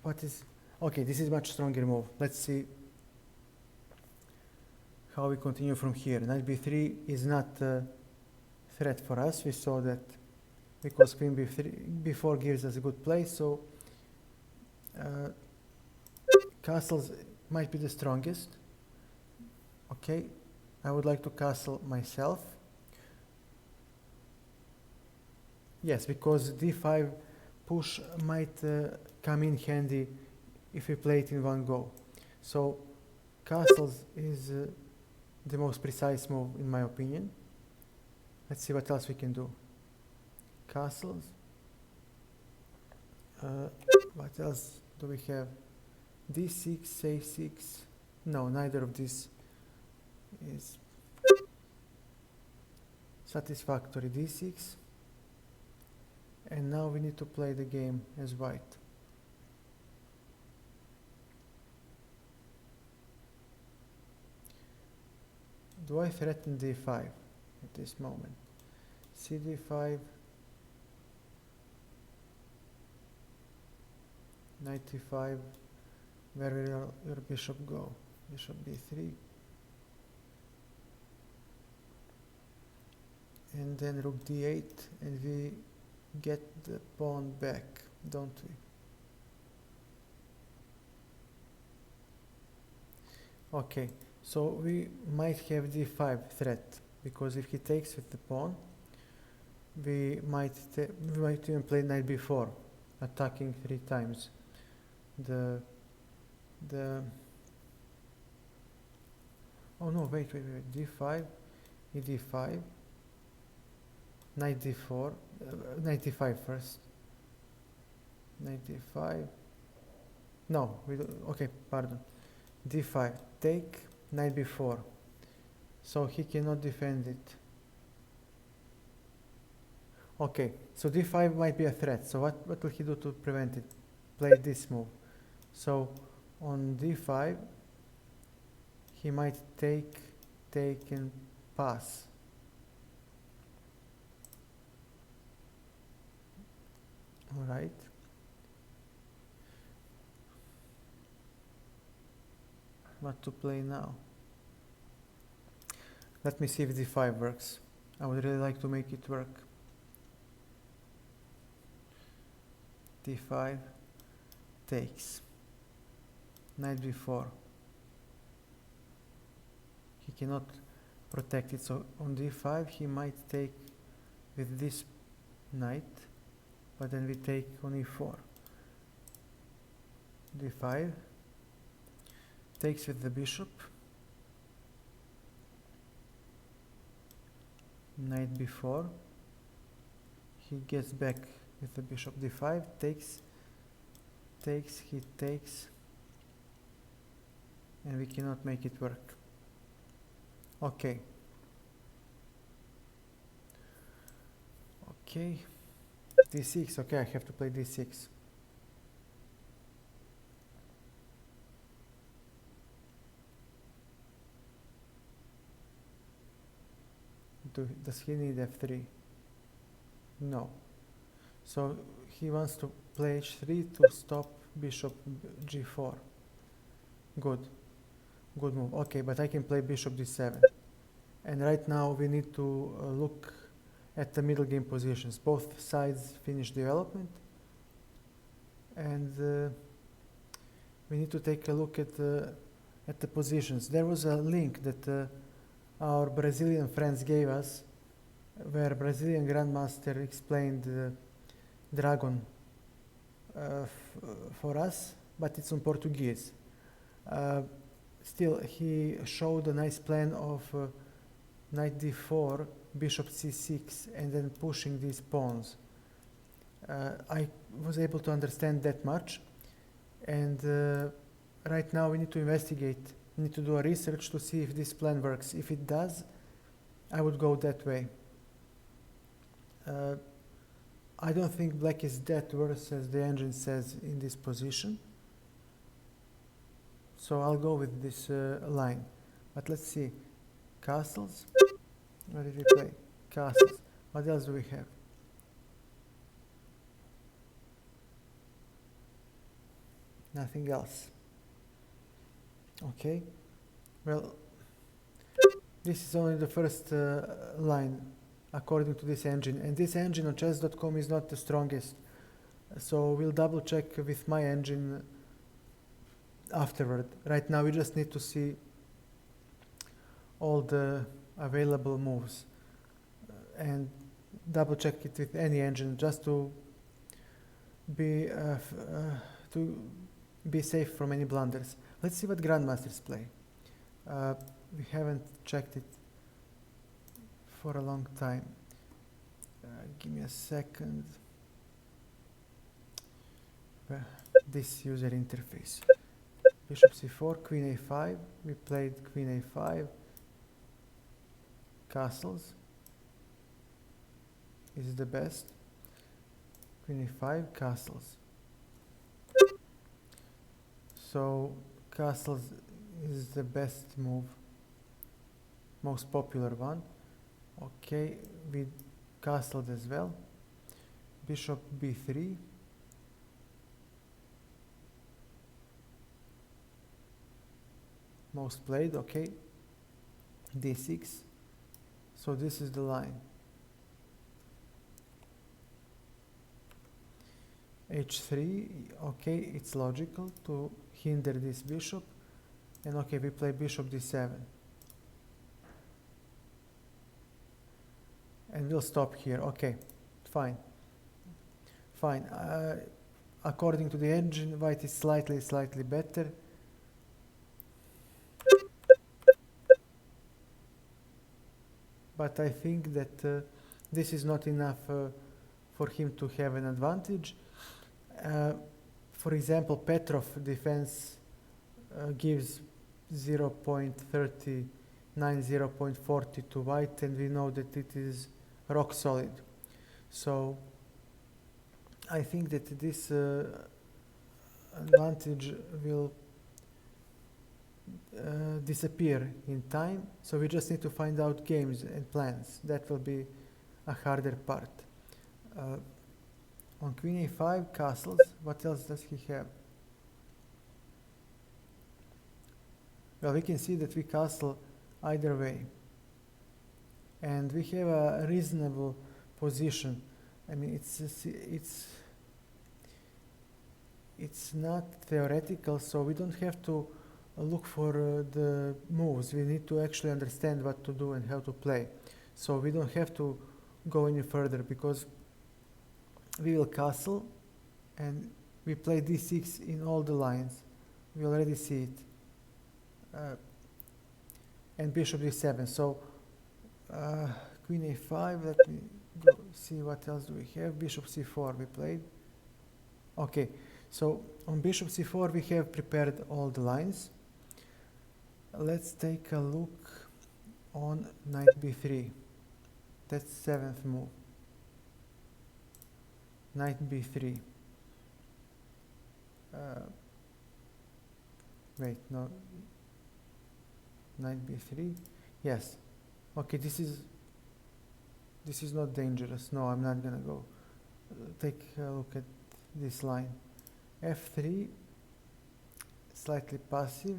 what is. Okay, this is much stronger move. Let's see how we continue from here. Knight b3 is not a threat for us. We saw that because queen b4 gives us a good play, so castles might be the strongest. Okay, I would like to castle myself. Yes, because d5 push might come in handy if we play it in one go. So castles is the most precise move in my opinion. Let's see what else we can do. Castles. What else do we have? d6, a6. No, neither of these is satisfactory. d6. And now we need to play the game as white. Do I threaten d5 at this moment? cd5, knight e5. Where will your bishop go? Bishop b3. And then rook d8, and we get the pawn back, don't we? Okay, so we might have d5 threat, because if he takes with the pawn, we might even play knight b4, attacking 3 times the oh no, wait, d5, e5, knight d4, knight d5 first, knight d5, no, okay, pardon, d5, take, knight b4, so he cannot defend it. Okay, so d5 might be a threat, so what will he do to prevent it? Play this move. So on d5 he might take and pass. All right. What to play now? Let me see if d5 works. I would really like to make it work. d5 takes, knight b4. He cannot protect it, so on d5 he might take with this knight, but then we take on e4. d5 takes with the bishop, knight b4. He gets back with the bishop. d5 takes, he takes, and we cannot make it work. Okay. Okay. d6. Okay, I have to play d6. Does he need f3? No. So he wants to play h3 to stop bishop g4. Good. Good move. Okay, but I can play bishop d7. And right now we need to look at the middle game positions. Both sides finish development. And we need to take a look at the positions. There was a link that our Brazilian friends gave us, where Brazilian Grandmaster explained Dragon for us, but it's in Portuguese. Still, he showed a nice plan of knight d4, bishop c6, and then pushing these pawns. I was able to understand that much, and right now we need to investigate need to do a research to see if this plan works. If it does, I would go that way. I don't think black is that worse as the engine says in this position. So I'll go with this line. But let's see. Castles. What did we play? Castles. What else do we have? Nothing else. Okay. Well, this is only the first line according to this engine. And this engine on chess.com is not the strongest. So we'll double check with my engine afterward. Right now we just need to see all the available moves and double check it with any engine just to be safe from any blunders. Let's see what grandmasters play. We haven't checked it for a long time. Give me a second. This user interface. Bishop c4, queen a5. We played queen a5. Castles is the best. Queen a5, castles. So castles is the best move, most popular one. Okay, we castled as well. Bishop b3. Most played, okay. d6. So this is the line. h3, okay, it's logical to hinder this bishop. And okay, we play bishop d7. And we'll stop here. Okay, fine. Fine. According to the engine, white is slightly better. But I think that this is not enough for him to have an advantage. For example, Petrov defense gives 0.39, 0.40 to white, and we know that it is rock solid. So I think that this advantage will disappear in time. So we just need to find out games and plans. That will be a harder part. On queen a5, castles. What else does he have? Well, we can see that we castle either way. And we have a reasonable position. I mean, it's not theoretical, so we don't have to look for the moves. We need to actually understand what to do and how to play. So we don't have to go any further because we will castle and we play d6 in all the lines. We already see it. And bishop d7. So queen a5, let me go see what else do we have. Bishop c4 we played. Okay, so on bishop c4 we have prepared all the lines. Let's take a look on knight b3. That's 7th move. Knight b3. Wait, no. Knight b3. Yes. Okay, this is not dangerous. No, I'm not gonna go. Take a look at this line. f3, slightly passive.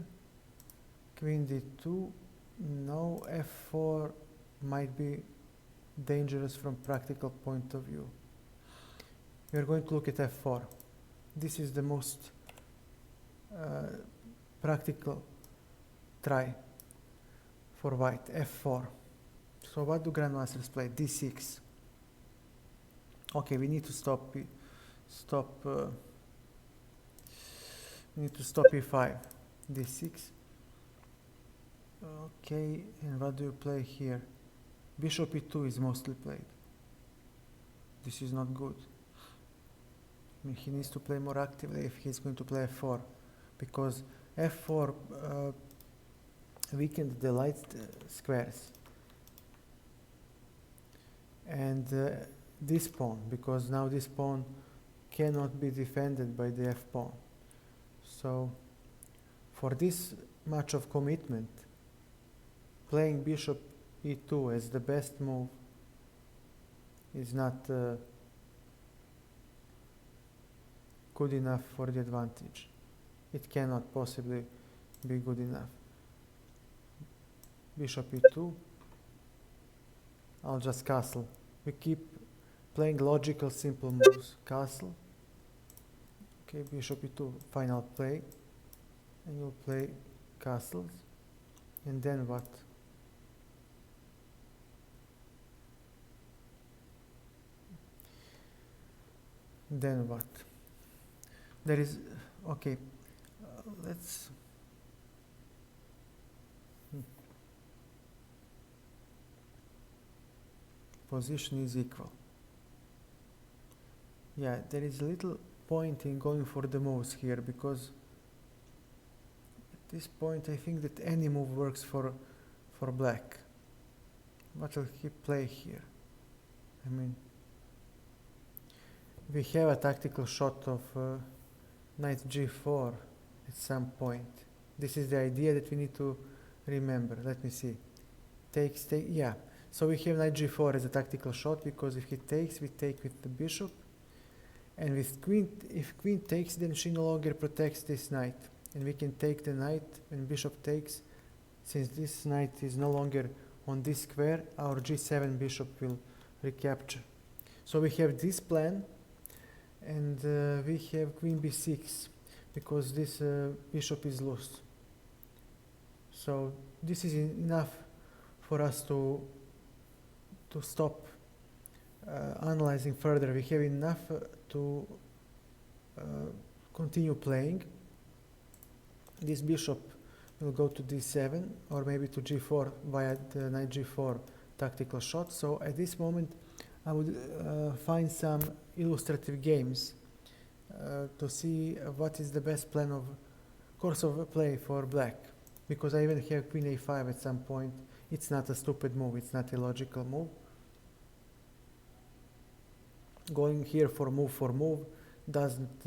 Queen d2, no. f4 might be dangerous from practical point of view. We are going to look at f4. This is the most practical try for white. f4. So what do grandmasters play? d6. Okay, we need to stop e5. d6. Okay, and what do you play here? Bishop e2 is mostly played. This is not good. I mean, he needs to play more actively if he's going to play f4, because f4 weaken the light squares. And this pawn, because now this pawn cannot be defended by the f pawn. So for this much of commitment, playing bishop e2 as the best move is not good enough for the advantage. It cannot possibly be good enough. Bishop e2. I'll just castle. We keep playing logical simple moves. Castle. Okay, bishop e2, final play. And you'll play castles. And then what? Then what? There is, okay, let's, position is equal. Yeah, there is little point in going for the moves here, because at this point I think that any move works for black. What will he play here? I mean, we have a tactical shot of knight g4 at some point. This is the idea that we need to remember. Let me see. Takes, yeah. So we have knight g4 as a tactical shot, because if he takes, we take with the bishop. And with queen, if queen takes, then she no longer protects this knight. And we can take the knight when bishop takes. Since this knight is no longer on this square, our g7 bishop will recapture. So we have this plan. And we have queen b6, because this bishop is loose. So this is enough for us to stop analyzing further. We have enough to continue playing. This bishop will go to d7 or maybe to g4 via the knight g4 tactical shot. So at this moment I would find some illustrative games to see what is the best plan of course of play for black, because I even have queen a5 at some point. It's not a stupid move, it's not a logical move. Going here for move doesn't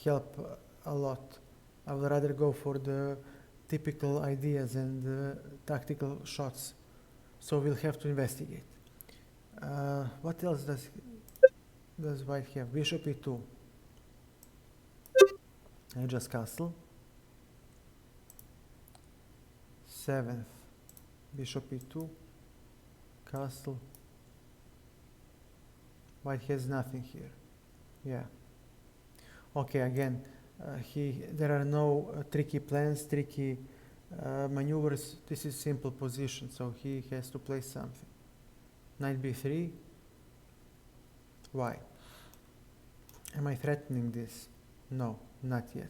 help a lot. I would rather go for the typical ideas and tactical shots. So we'll have to investigate. What else does white have? Bishop e2. I just castle. 7th. Bishop e2. Castle. White has nothing here. Yeah. Okay, again, there are no tricky plans, tricky maneuvers. This is simple position, so he has to play something. Knight b3. Why? Am I threatening this? No, not yet.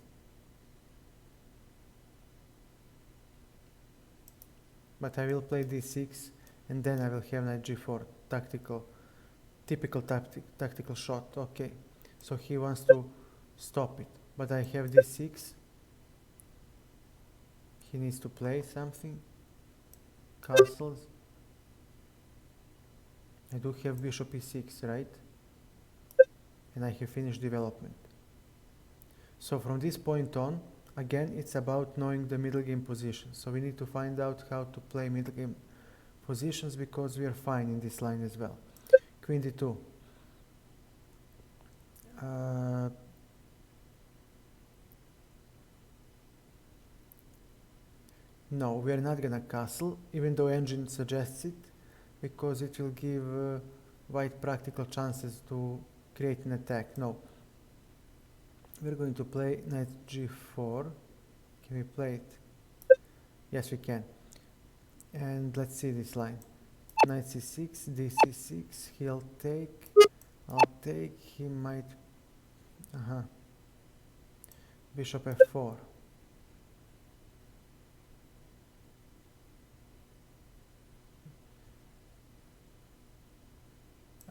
But I will play d6, and then I will have knight g4, typical tactical shot. Okay, so he wants to stop it, but I have d6. He needs to play something. Castles. I do have bishop e6, right? And I have finished development. So from this point on, again, it's about knowing the middle game positions. So we need to find out how to play middle game positions, because we are fine in this line as well. Queen d2. No, we are not gonna castle, even though engine suggests it, because it will give white practical chances to create an attack. No. We're going to play knight g4. Can we play it? Yes, we can. And let's see this line. Knight c6, dc6, he'll take, I'll take, he might, bishop f4.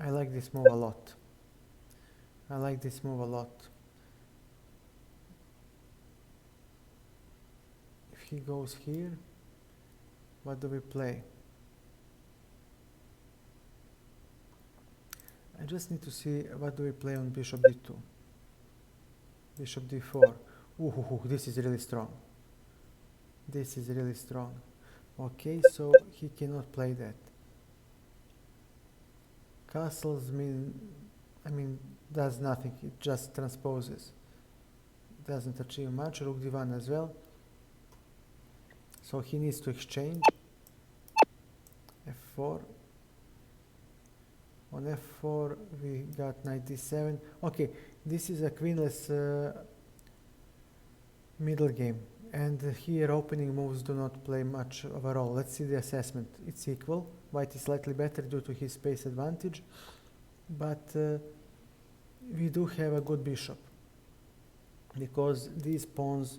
I like this move a lot. I like this move a lot. If he goes here, what do we play? I just need to see what do we play on bishop d2. Bishop d4. Ooh, this is really strong. This is really strong. Okay, so he cannot play that. Castles does nothing. It just transposes. Doesn't achieve much. Rook d1 as well. So he needs to exchange. f4. On f4 we got knight d7. Okay, this is a queenless middle game, and here opening moves do not play much of a role. Let's see the assessment. It's equal. White is slightly better due to his space advantage, but we do have a good bishop, because these pawns,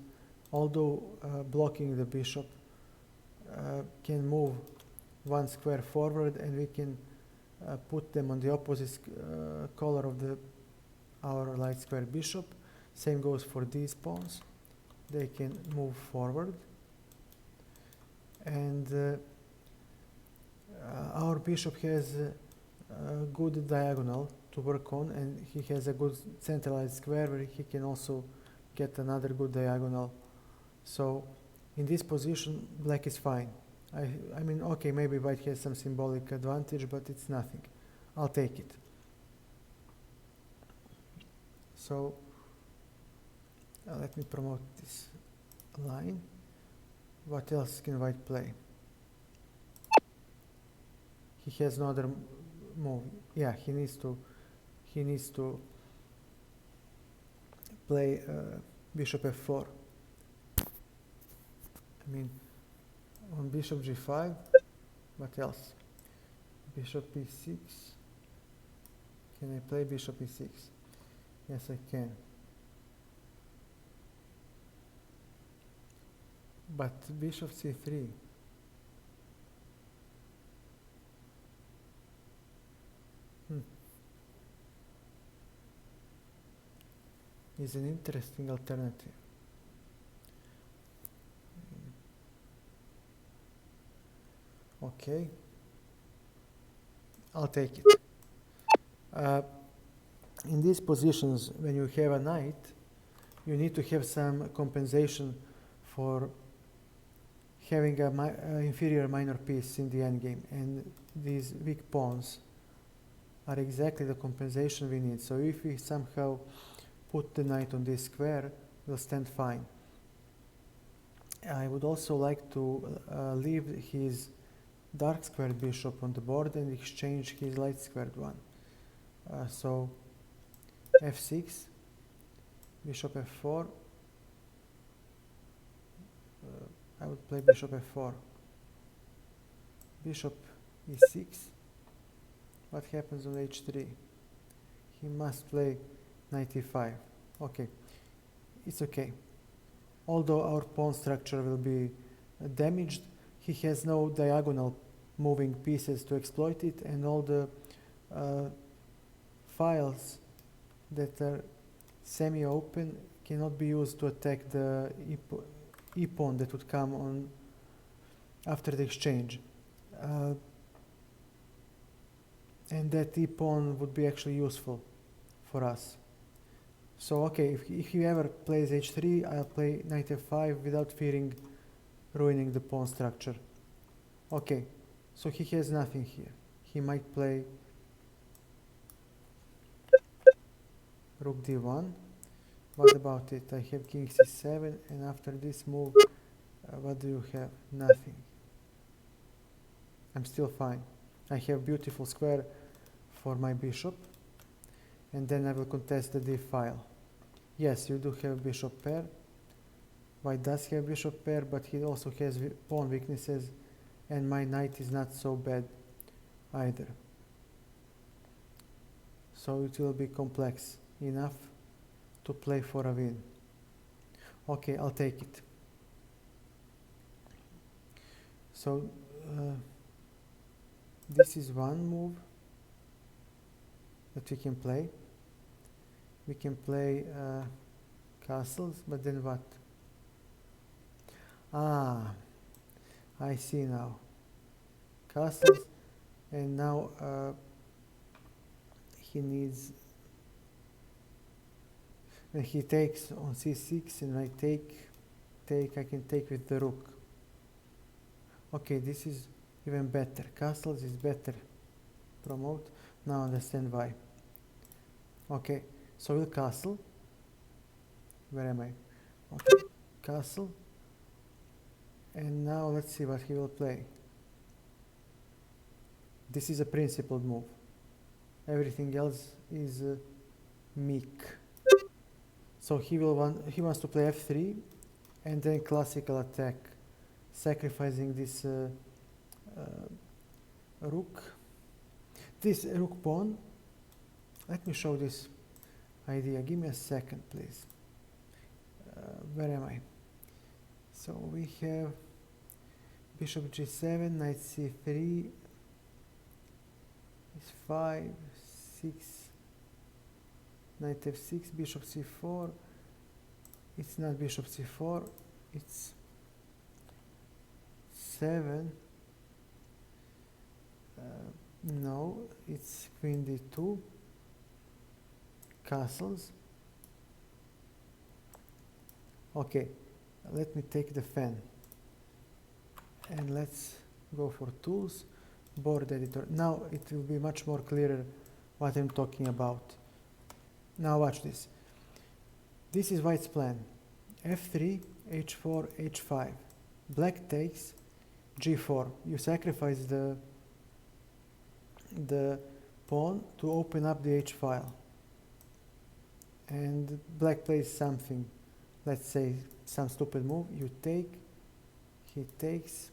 although blocking the bishop, can move one square forward, and we can put them on the opposite color of our light square bishop. Same goes for these pawns. They can move forward, and our bishop has a good diagonal to work on, and he has a good centralized square where he can also get another good diagonal. So in this position black is fine. I mean, okay, maybe white has some symbolic advantage, but it's nothing. I'll take it. So let me promote this line. What else can white play? He has no other move. Yeah, he needs to play bishop f4. I mean, on bishop g5, what else? Bishop e6. Can I play bishop e6? Yes, I can. But bishop c3. Is an interesting alternative. Okay, I'll take it. In these positions, when you have a knight, you need to have some compensation for having an inferior minor piece in the endgame, and these weak pawns are exactly the compensation we need. So if we somehow put the knight on this square, we'll stand fine. I would also like to leave his dark squared bishop on the board and exchange his light squared one. So f6, bishop f4. I would play bishop f4. Bishop e6. What happens on h3? He must play knight e5. Okay, it's okay. Although our pawn structure will be damaged, he has no diagonal moving pieces to exploit it, and all the files that are semi-open cannot be used to attack the e-pawn that would come on after the exchange. And that e-pawn would be actually useful for us. So okay, if he ever plays h3, I'll play knight f5 without fearing ruining the pawn structure. Okay, so he has nothing here. He might play rook d1. What about it? I have king c7, and after this move, what do you have? Nothing. I'm still fine. I have beautiful square for my bishop, and then I will contest the d file. Yes, you do have bishop pair. White does have bishop pair, but he also has pawn weaknesses, and my knight is not so bad either. So it will be complex enough to play for a win. Okay, I'll take it. So this is one move that we can play. We can play castles, but then what? Ah, I see now. Castles, and now he needs, and he takes on c6, and I I can take with the rook. Okay, this is even better. Castles is better. Promote. Now understand why. Okay, so we'll castle. Where am I? Okay, castle. And now let's see what he will play. This is a principled move. Everything else is meek. So he wants to play f3 and then classical attack, sacrificing this rook. This rook pawn. Let me show this idea. Give me a second, please. Where am I? So we have bishop g7, knight c3, is5, 6, knight f6, bishop c4. It's not bishop c4, it's 7. No, it's queen d2, castles. Okay, let me take the fan and let's go for tools, board editor. Now it will be much more clearer what I'm talking about. Now watch this. This is white's plan. f3, h4, h5. Black takes g4. You sacrifice the pawn to open up the h file. And black plays something. Let's say some stupid move. You take, he takes,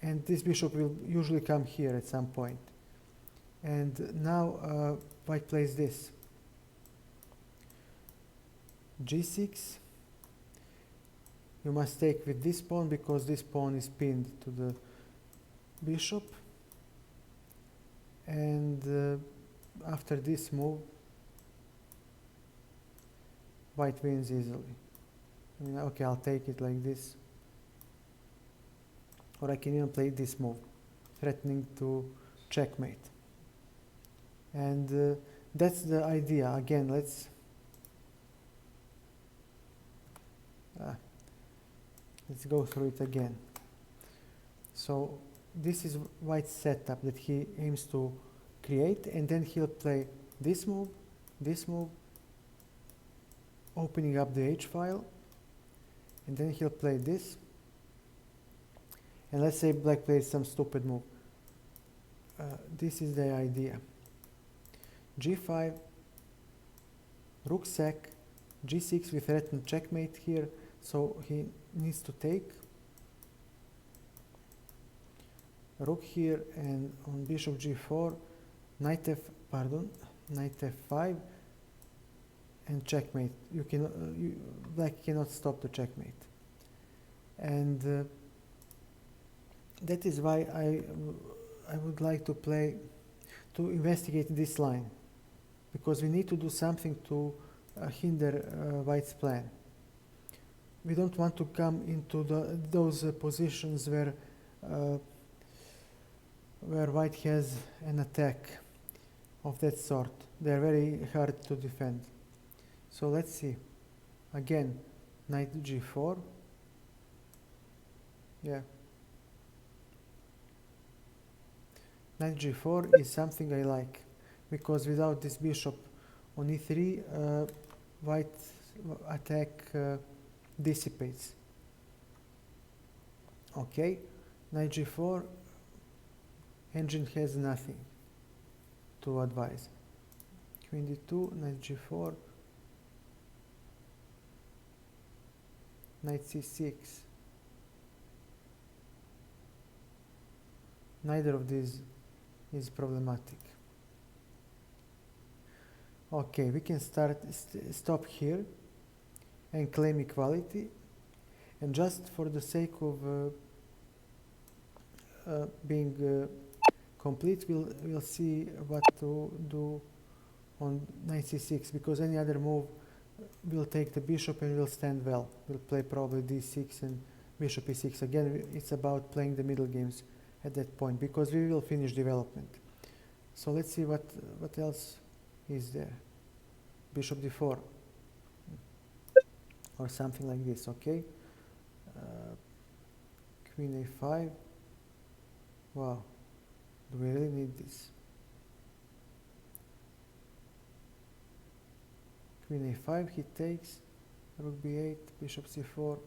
and this bishop will usually come here at some point. And now white plays this. g6. You must take with this pawn because this pawn is pinned to the bishop. And after this move, white wins easily. I mean, okay, I'll take it like this. Or I can even play this move, threatening to checkmate. And that's the idea. Again, let's go through it again. So this is white's setup that he aims to create, and then he'll play this move, opening up the H file, and then he'll play this. And let's say black plays some stupid move. This is the idea. G5, rook sack, G6 with threatened checkmate here, so he needs to take. Rook here, and on bishop G4, knight F5, and checkmate. You cannot, black cannot stop the checkmate. And that is why I would like to investigate this line, because we need to do something to hinder white's plan. We don't want to come into those positions where white has an attack of that sort. They are very hard to defend. So let's see. Again, knight G4. Yeah. Knight G4 is something I like, because without this bishop on E3, white attack dissipates. Okay, knight G4, engine has nothing to advise. Queen D2, knight G4, knight C6. Neither of these is problematic. Okay, we can stop here and claim equality, and just for the sake of being complete, we'll see what to do on knight c6, because any other move we'll take the bishop and we'll stand well. We'll play probably d6 and bishop e6. Again, it's about playing the middle games at that point because we will finish development. So let's see what else is there. Bishop d4 or something like this, okay? Queen a5. Wow, do we really need this? Queen a5, he takes, rook b8, bishop c4.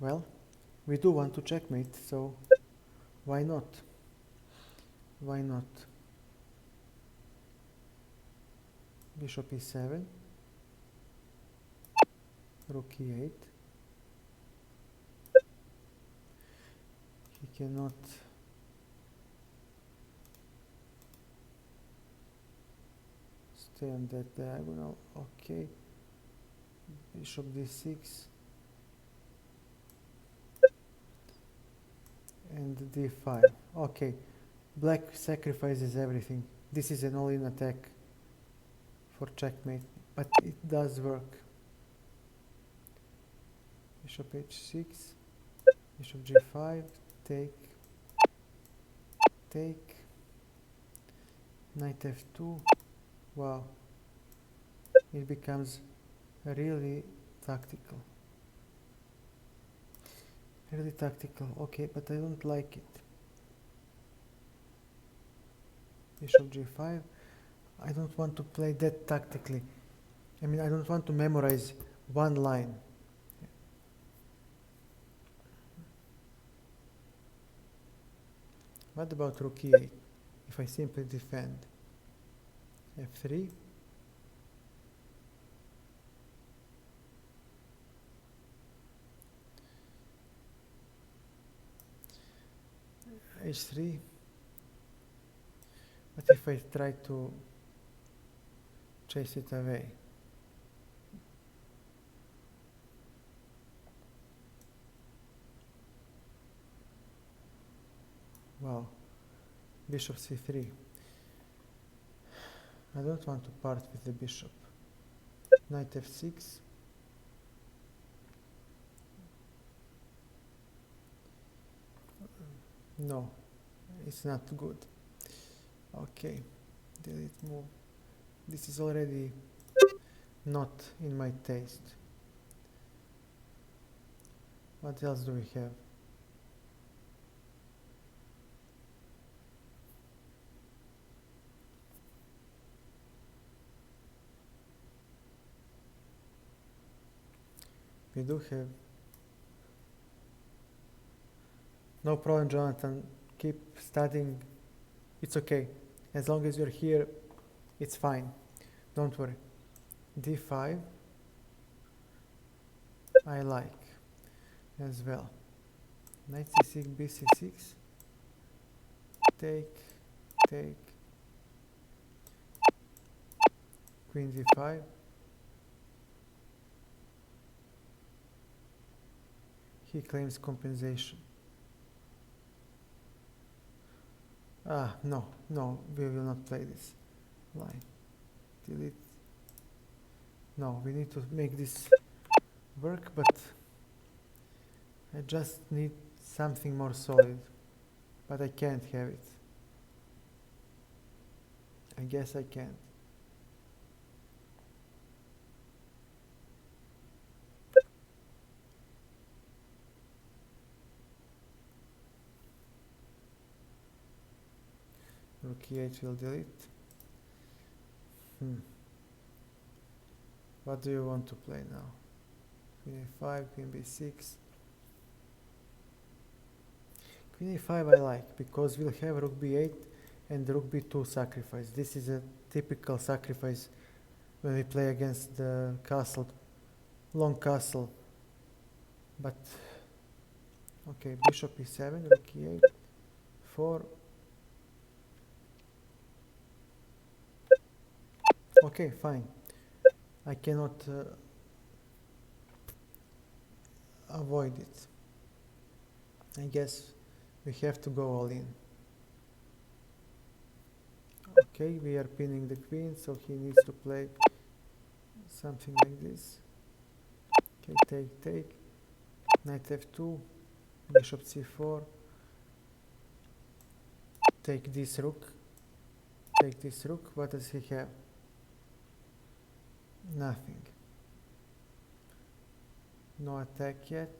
Well, we do want to checkmate, so why not? Why not? Bishop e7, rook e8. He cannot stay on that diagonal. Okay. Bishop d6 and d5. Okay. Black sacrifices everything. This is an all-in attack for checkmate, but it does work. Bishop h6, bishop g5, take, knight f2. Wow, it becomes really tactical. Really tactical, okay, but I don't like it. Bishop g5. I don't want to play that tactically. I mean, I don't want to memorize one line. What about rook e8? If I simply defend f3, h3. What if I try to chase it away? Wow, bishop c3. I don't want to part with the bishop. Knight f6. No, it's not good. Okay, delete move. This is already not in my taste. What else do we have? We do have. No problem, Jonathan. Keep studying. It's okay. As long as you're here, it's fine. Don't worry. d5. I like as well. Knight c6, bc6. Take. Queen d5. He claims compensation. No, we will not play this line. Delete. No, we need to make this work, but I just need something more solid. But I can't have it. I guess I can't. Rook e8 will delete. What do you want to play now? Queen a5, queen b6. Queen a5 I like because we'll have rook b8 and rook b2 sacrifice. This is a typical sacrifice when we play against the castle, long castle. But okay, bishop e7, rook e8, 4. Okay, fine. I cannot avoid it. I guess we have to go all in. Okay, we are pinning the queen, so he needs to play something like this. Okay, take, knight f2, bishop c4, take this rook, what does he have? Nothing. No attack yet.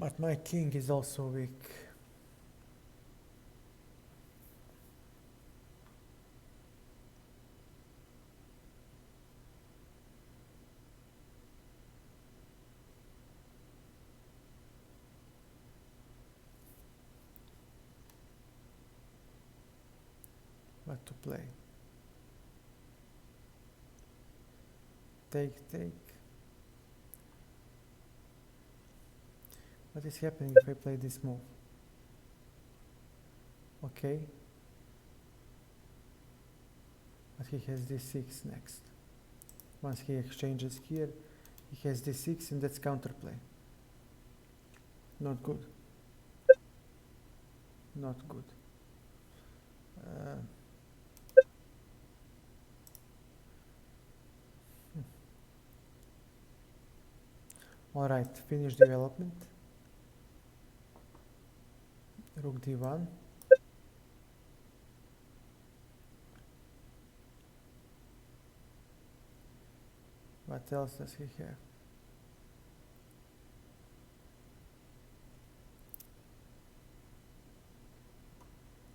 But my king is also weak. What to play? Take. What is happening if I play this move? Okay. But he has d6 next. Once he exchanges here, he has d6 and that's counterplay. Not good. Not good. Alright, finish development. Rook d1. What else does he have?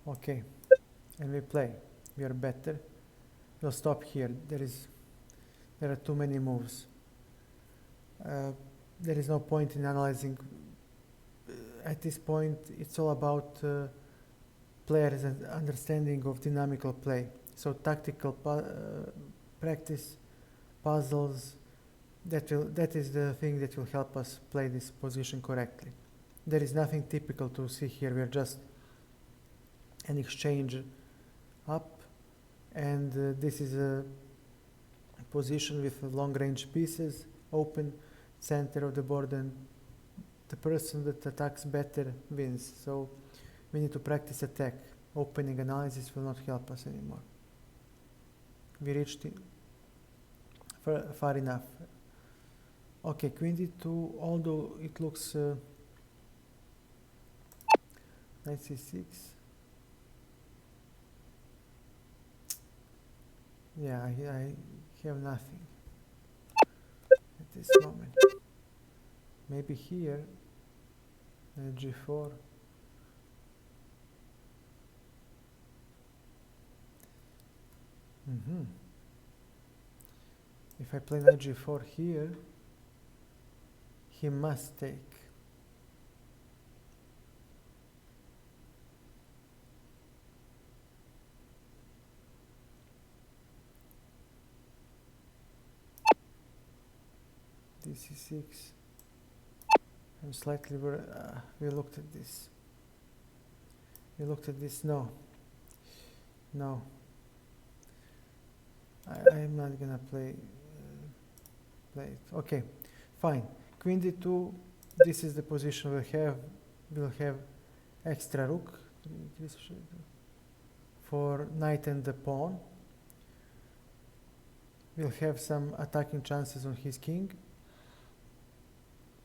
Okay, and we play. We are better. We'll stop here. There are too many moves. There is no point in analyzing. At this point, it's all about players and understanding of dynamical play. So tactical practice, puzzles. That is the thing that will help us play this position correctly. There is nothing typical to see here. We are just an exchange up, and this is a position with long-range pieces, open center of the board, and the person that attacks better wins. So we need to practice attack. Opening analysis will not help us anymore. We reached far enough. Okay, queen d2, although it looks knight c6. Yeah, I have nothing at this moment. Maybe here, g4. If I play knight g4 here, he must take. d6. I'm slightly we looked at this. No. I'm not gonna play it. Okay, fine. Queen d2. This is the position we'll have extra rook for knight and the pawn. We'll have some attacking chances on his king,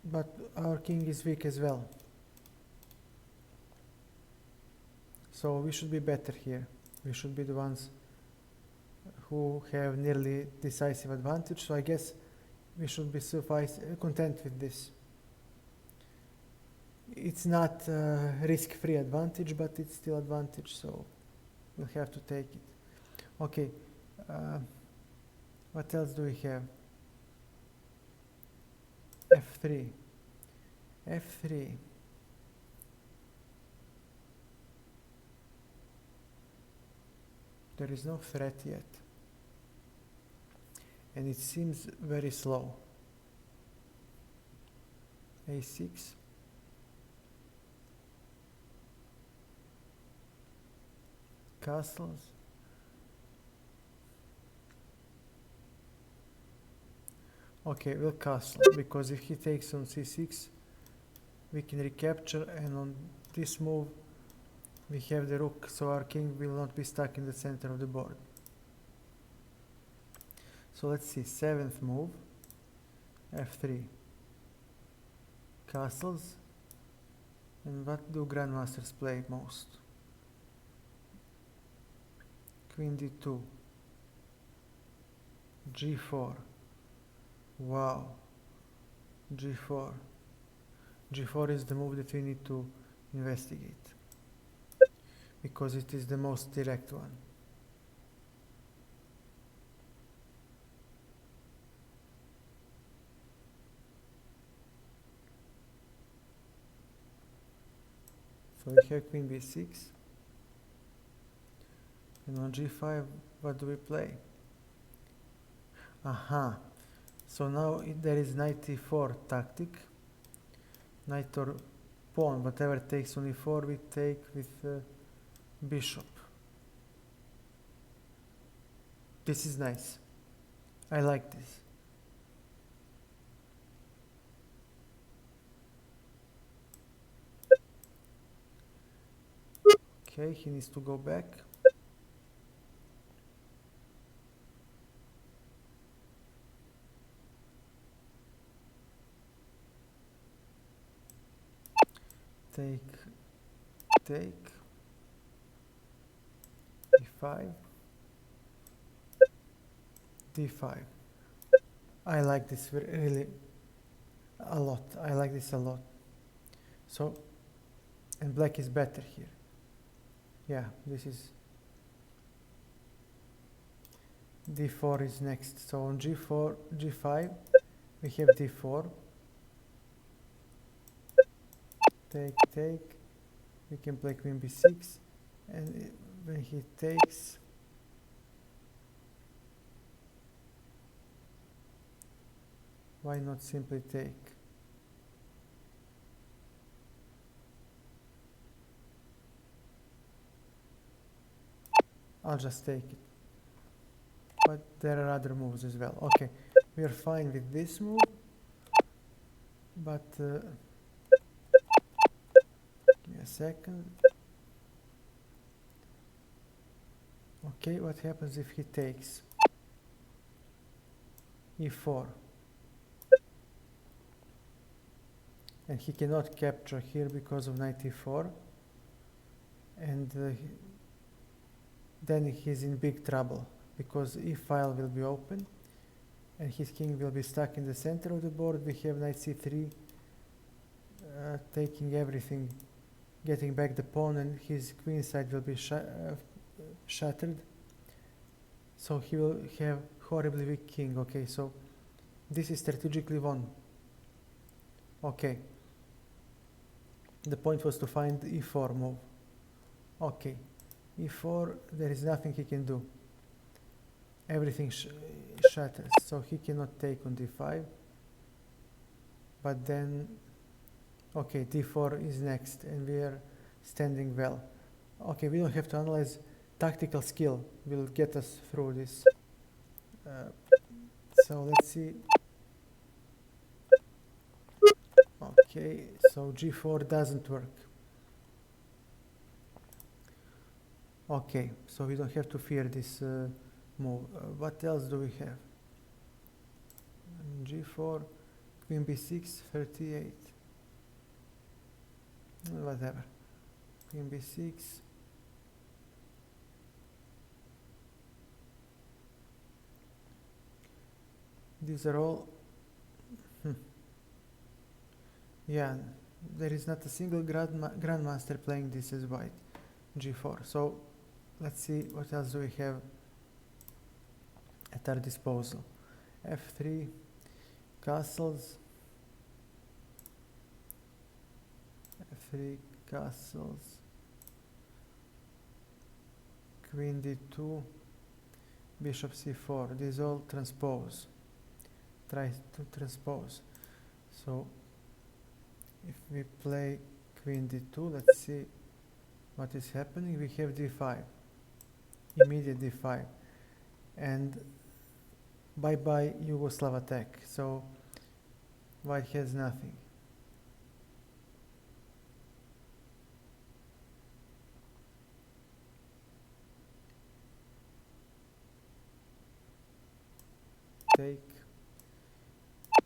but our king is weak as well. So we should be better here. We should be the ones who have nearly decisive advantage. So I guess we should be content with this. It's not risk-free advantage, but it's still advantage, so we'll have to take it. Okay, what else do we have? f3. There is no threat yet, and it seems very slow. a6. Castles. Okay, we'll castle, because if he takes on c6, we can recapture, and on this move we have the rook, so our king will not be stuck in the center of the board. So let's see, 7th move, f3, castles. And what do grandmasters play most? Queen d2, g4, wow, g4. g4 is the move that we need to investigate, because it is the most direct one. So we have queen b6, and on g5, what do we play? Aha, so now there is knight e4 tactic, knight or pawn, whatever takes on e4, we take with bishop. This is nice, I like this. Okay, he needs to go back. Take, e5, d5. I like this really a lot. I like this a lot. So, and black is better here. Yeah, this is d4 is next. So on g4, g5, we have d4. Take. We can play queen b6, and when he takes, why not simply take? I'll just take it. But there are other moves as well. Okay, we are fine with this move, but give me a second. Okay, what happens if he takes e4? And he cannot capture here because of knight e4, and then he's in big trouble, because e-file will be open and his king will be stuck in the center of the board. We have knight c3 taking everything, getting back the pawn, and his queen side will be shattered, so he will have horribly weak king. Okay, so this is strategically won. Okay, the point was to find the e4 move. Okay, e4, there is nothing he can do, everything shatters, so he cannot take on d5. But then, okay, d4 is next, and we are standing well. Okay, we don't have to analyze, tactical skill will get us through this. So let's see. Okay, so g4 doesn't work. Okay, so we don't have to fear this move. What else do we have? g4, queen b6, 38. Whatever. Queen b6. These are all. Yeah, there is not a single grandmaster playing this as white. g4. So let's see what else do we have at our disposal. f3, castles, f3, castles, queen d2, bishop c4. These all transpose, try to transpose. So if we play queen d2, let's see what is happening. We have d5, immediate d5, and bye-bye Yugoslav attack. So white has nothing.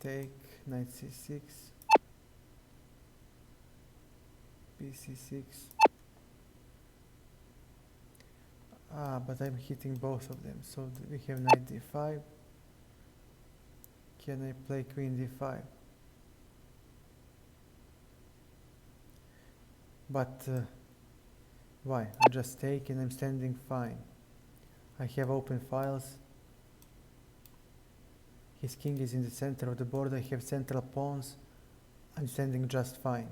take, knight c6, bc6. But I'm hitting both of them, so we have knight d5. Can I play queen d5? But why? I just take and I'm standing fine. I have open files. His king is in the center of the board. I have central pawns. I'm standing just fine.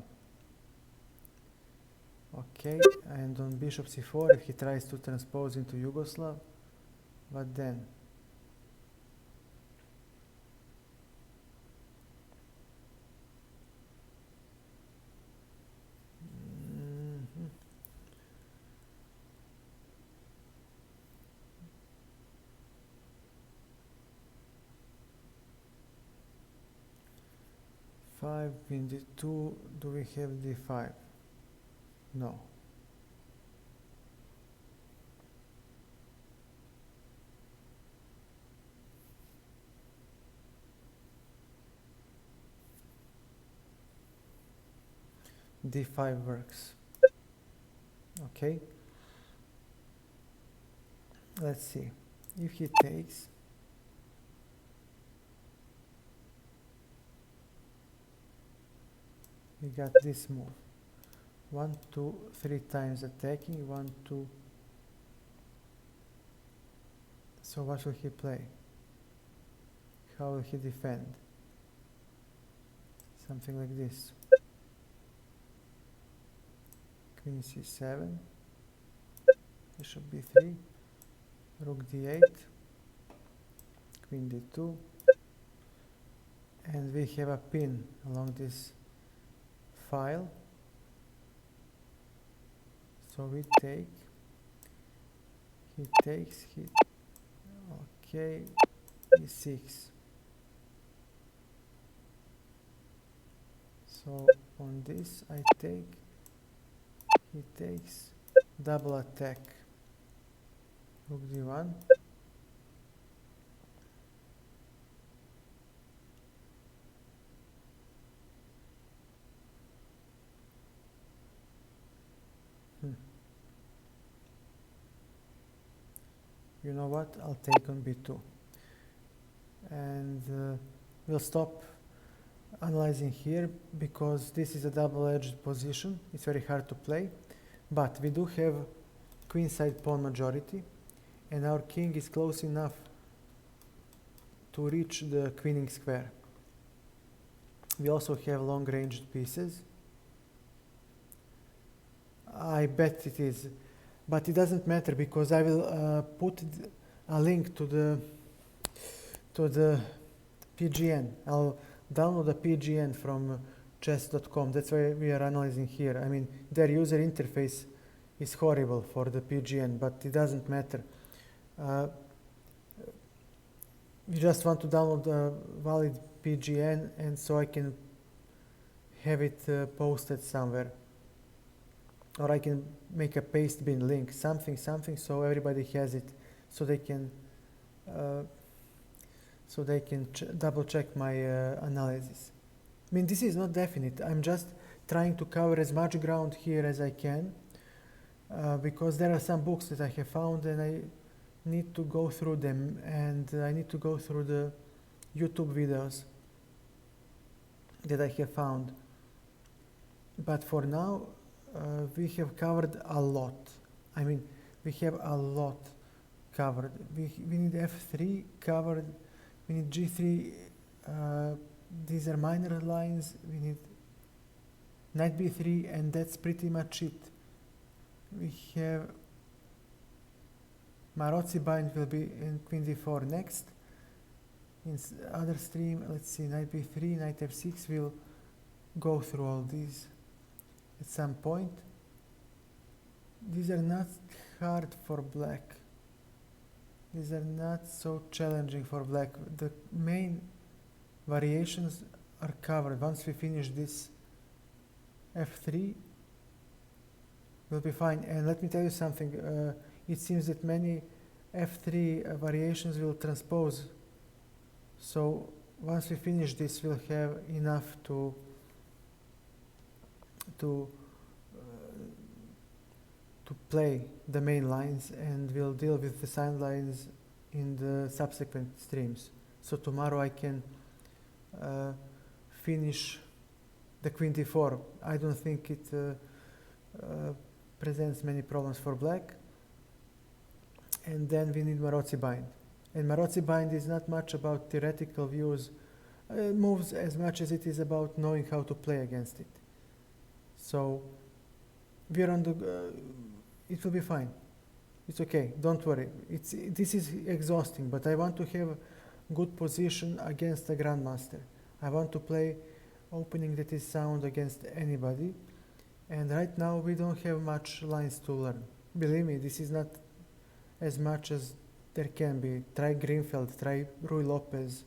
Okay, and on bishop c4, if he tries to transpose into Yugoslav, what then? Mm-hmm. Five, queen d2. Do we have d5? No. d5 works. Okay. Let's see. If he takes, we got this move. 1, 2, 3 times attacking. 1, 2. So what will he play? How will he defend? Something like this. Queen c7, bishop b3, rook d8, queen d2, and we have a pin along this file. So we take, he takes, okay, e6. So on this I take, he takes, double attack, rook d1, You know what, I'll take on b2. And we'll stop analyzing here because this is a double-edged position. It's very hard to play, but we do have queenside pawn majority, and our king is close enough to reach the queening square. We also have long-ranged pieces. I bet it is, but it doesn't matter because I will put a link to the PGN. I'll download a PGN from chess.com. That's why we are analyzing here. I mean, their user interface is horrible for the PGN, but it doesn't matter. We just want to download a valid PGN, and so I can have it posted somewhere. Or I can make a paste bin link, something, so everybody has it, so they can double check my analysis. I mean, this is not definite. I'm just trying to cover as much ground here as I can, because there are some books that I have found, and I need to go through them, and I need to go through the YouTube videos that I have found. But for now, we have covered a lot. I mean, we have a lot covered. We need f3 covered. We need g3. These are minor lines. We need knight b3, and that's pretty much it. We have Marozzi bind will be in queen d4 next. In other stream, let's see, knight b3, knight f6. We'll go through all these at some point. These are not hard for black. These are not so challenging for black. The main variations are covered. Once we finish this f3, we'll be fine. And let me tell you something. It seems that many f3 variations will transpose. So once we finish this, we'll have enough to to play the main lines, and we'll deal with the side lines in the subsequent streams. So tomorrow I can finish the queen d4. I don't think it presents many problems for black. And then we need Marozzi bind. And Marozzi bind is not much about theoretical views, moves as much as it is about knowing how to play against it. So we're on the. It will be fine. It's okay. Don't worry. This is exhausting, but I want to have good position against a grandmaster. I want to play opening that is sound against anybody. And right now we don't have much lines to learn. Believe me, this is not as much as there can be. Try Greenfeld, try Rui Lopez.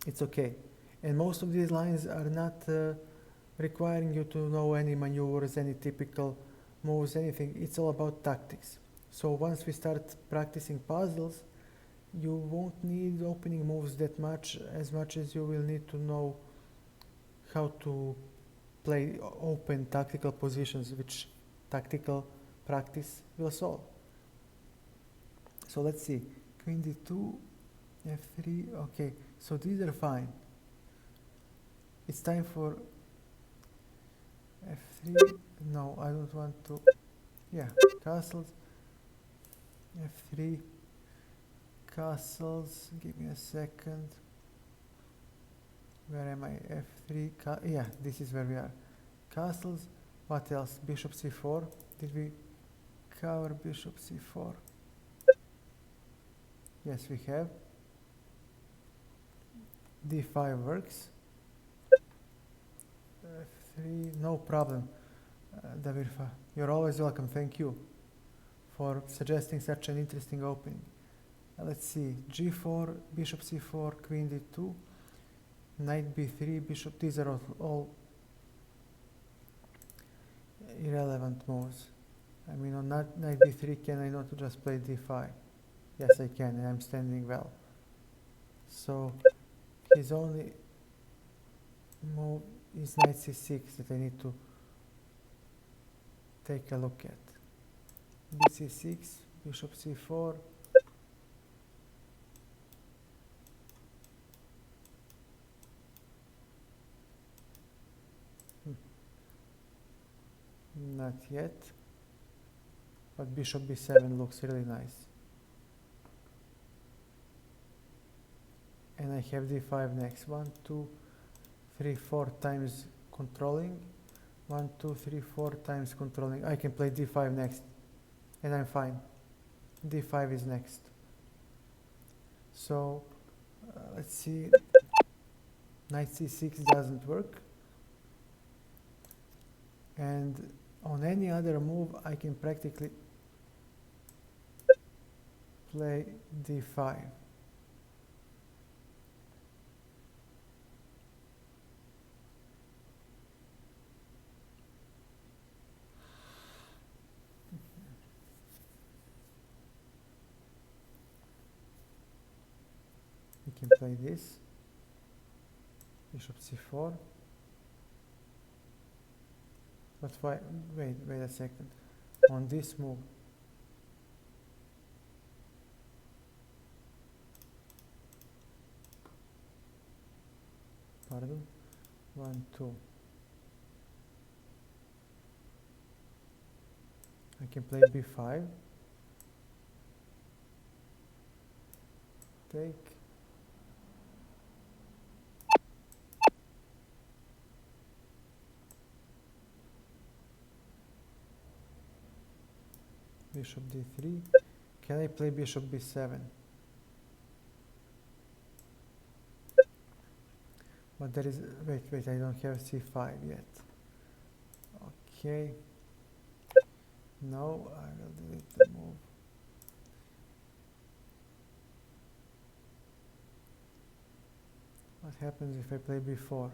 It's okay. And most of these lines are not requiring you to know any maneuvers, any typical moves, anything. It's all about tactics. So once we start practicing puzzles, you won't need opening moves that much, as much as you will need to know how to play open tactical positions, which tactical practice will solve. So let's see. Queen d2, f3, okay. So these are fine. It's time for f3. No, I don't want to. Yeah, castles. f3, castles. Give me a second. Where am I? f3. Yeah, this is where we are. Castles. What else? Bishop c4. Did we cover bishop c4? Yes, we have. d5 works. f3, no problem. Davirfa, you're always welcome. Thank you for suggesting such an interesting opening. Let's see. g4, bishop c4, queen d2, knight b3, bishop. These are all irrelevant moves. I mean, on knight b3, can I not just play d5? Yes, I can, and I'm standing well. So his only move is knight c6 that I need to take a look at. bc6, bishop c4. Not yet, but bishop b7 looks really nice. And I have d5 next. 1, 2, 3, 4 times controlling. 1, 2, 3, 4 times controlling. I can play d5 next, and I'm fine. d5 is next. So let's see. Knight c6 doesn't work. And on any other move, I can practically play d5. We can play this. Bishop c4. But why? Wait a second. On this move, pardon, 1, 2. I can play b5. Take. Bishop d3. Can I play bishop b7? But there is, wait, I don't have c5 yet. Okay. No, I will delete the move. What happens if I play b4?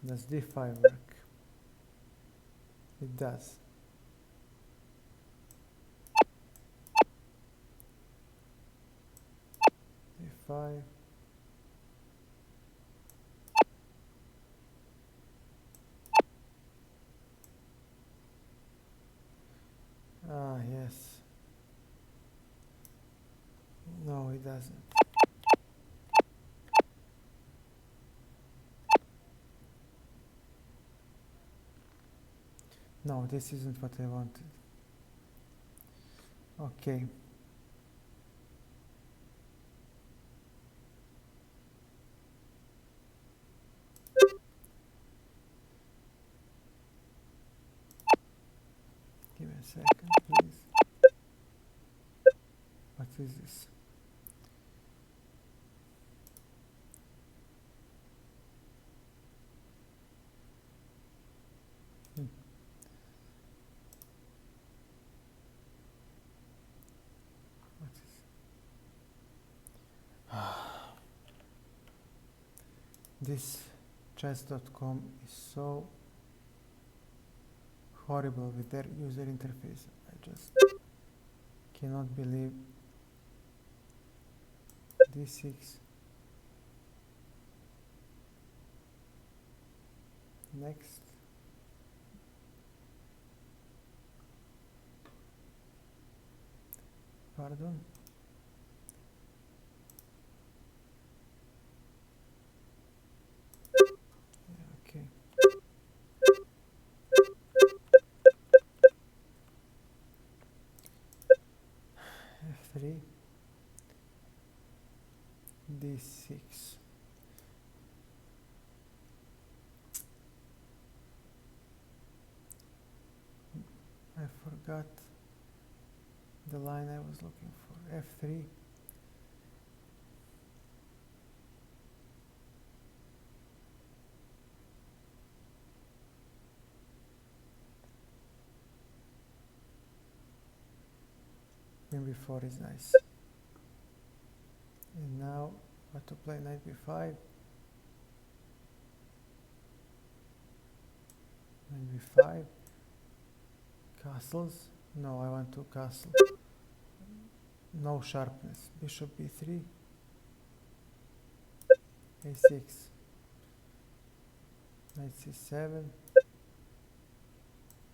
Does d5 work? It does. d5. Ah, yes. No, it doesn't. No, this isn't what I wanted. Okay. Give me a second, please. What is this? Hmm. What is this? Chess.com is so horrible with their user interface. I just cannot believe d6. Next. Pardon. Okay. f3. d6. I forgot the line I was looking for. f3. Queen b4 is nice. And now what to play? Knight b5. Knight b5. Castles. No, I want to castle. No sharpness. Bishop b3. a6. Knight c7.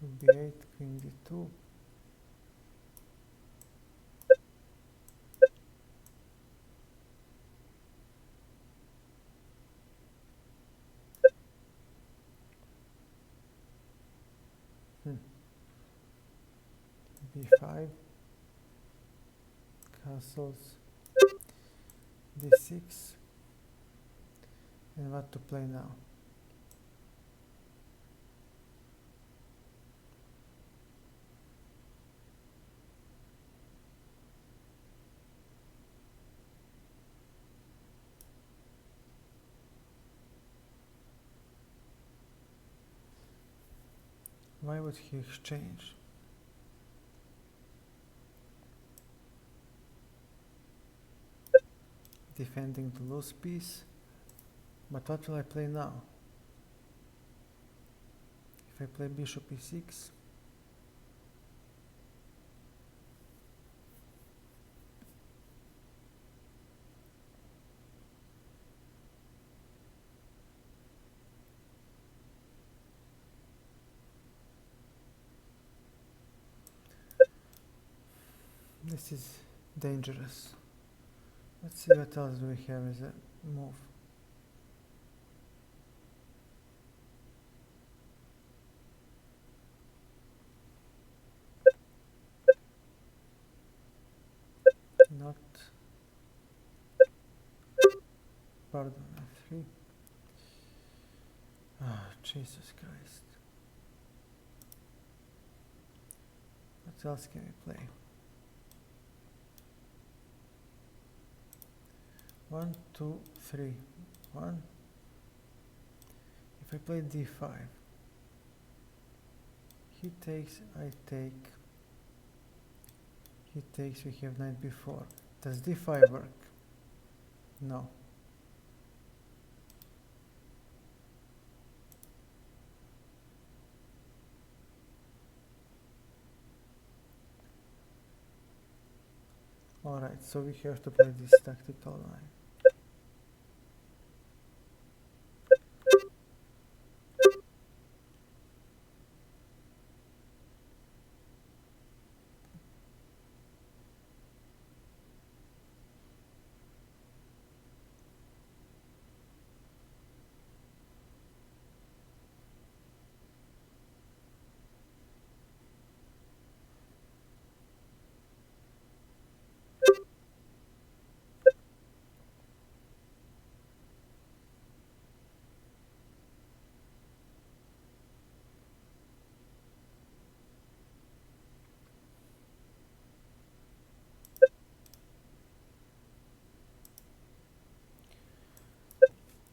Rook b8. Queen d2. b5. Castles. d6. And what to play now? Why would he exchange? Defending the loose piece. But what will I play now? If I play bishop e6, this is dangerous. Let's see what else do we have as a move. Not, pardon, f3. Ah, Jesus Christ. What else can we play? 1, 2, 3. 1. If I play d5, he takes, I take. He takes, we have knight b4. Does d5 work? No. Alright, so we have to play this tactical line.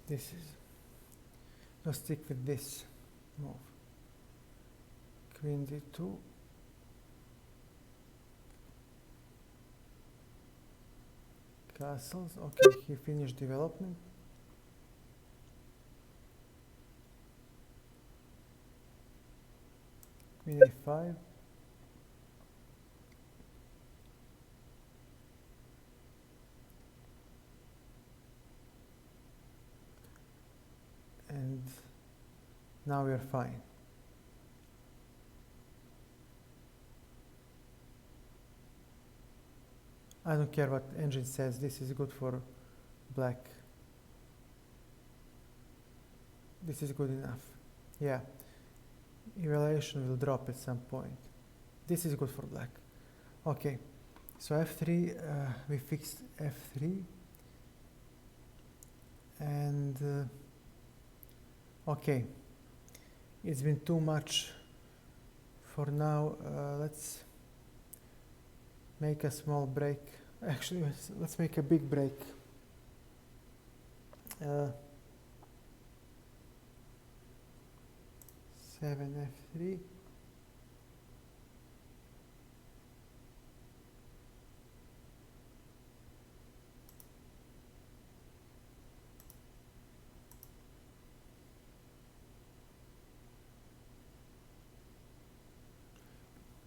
This is, let's stick with this move. Queen d2. Castles, okay, he finished development. Queen a5. And now we are fine. I don't care what engine says, this is good for black. This is good enough. Yeah, evaluation will drop at some point. This is good for black. Okay, so f3, we fixed f3. And okay, it's been too much for now. Let's make a small break. Actually, let's make a big break. 7 f3.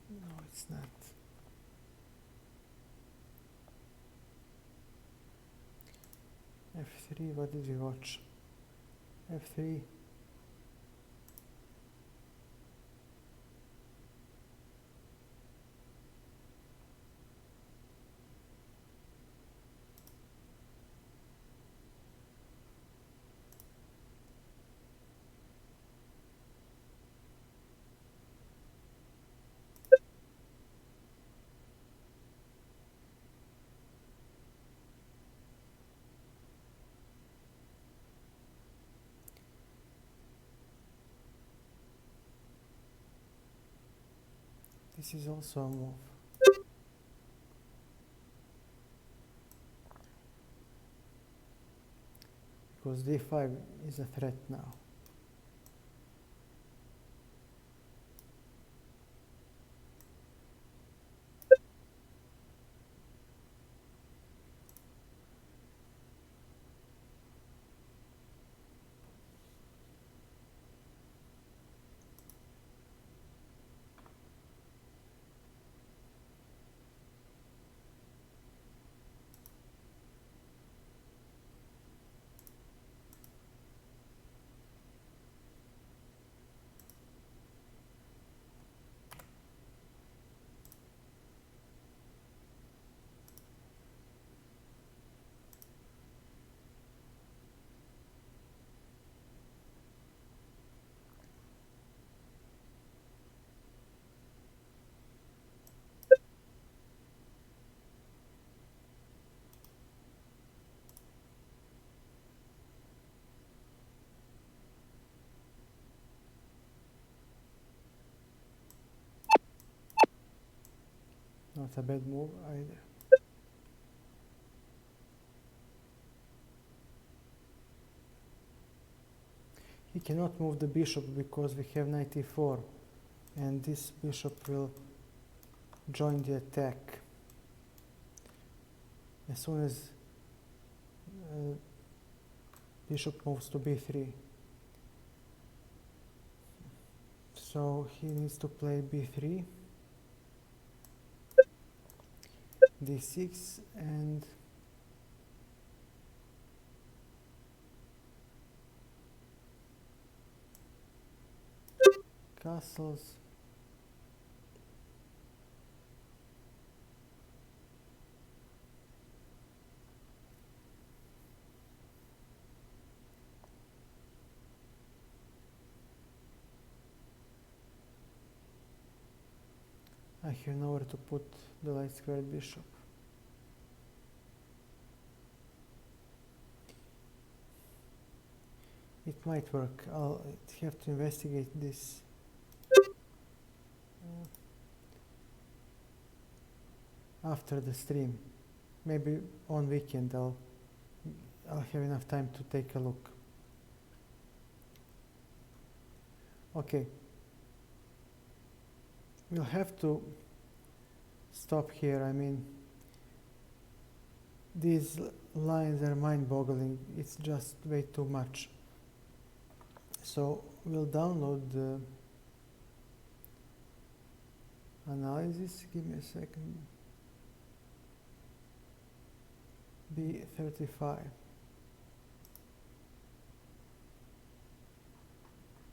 No, it's not. f3, what did we watch? f3. This is also a move. Because d5 is a threat now. Not a bad move either. He cannot move the bishop because we have knight e4, and this bishop will join the attack. As soon as bishop moves to b3. So he needs to play b3. d6 and castles. I have nowhere to put the light squared bishop. It might work. I'll have to investigate this. After the stream. Maybe on weekend I'll have enough time to take a look. Okay. We'll have to stop here. I mean, these lines are mind-boggling. It's just way too much. So we'll download the analysis. Give me a second. B35.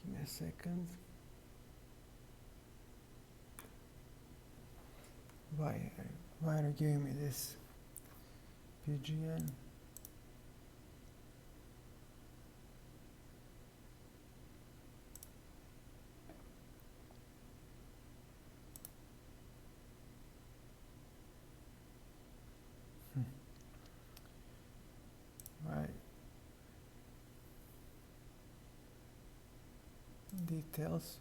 Give me a second. Why are you giving me this? PGN. Right. Details.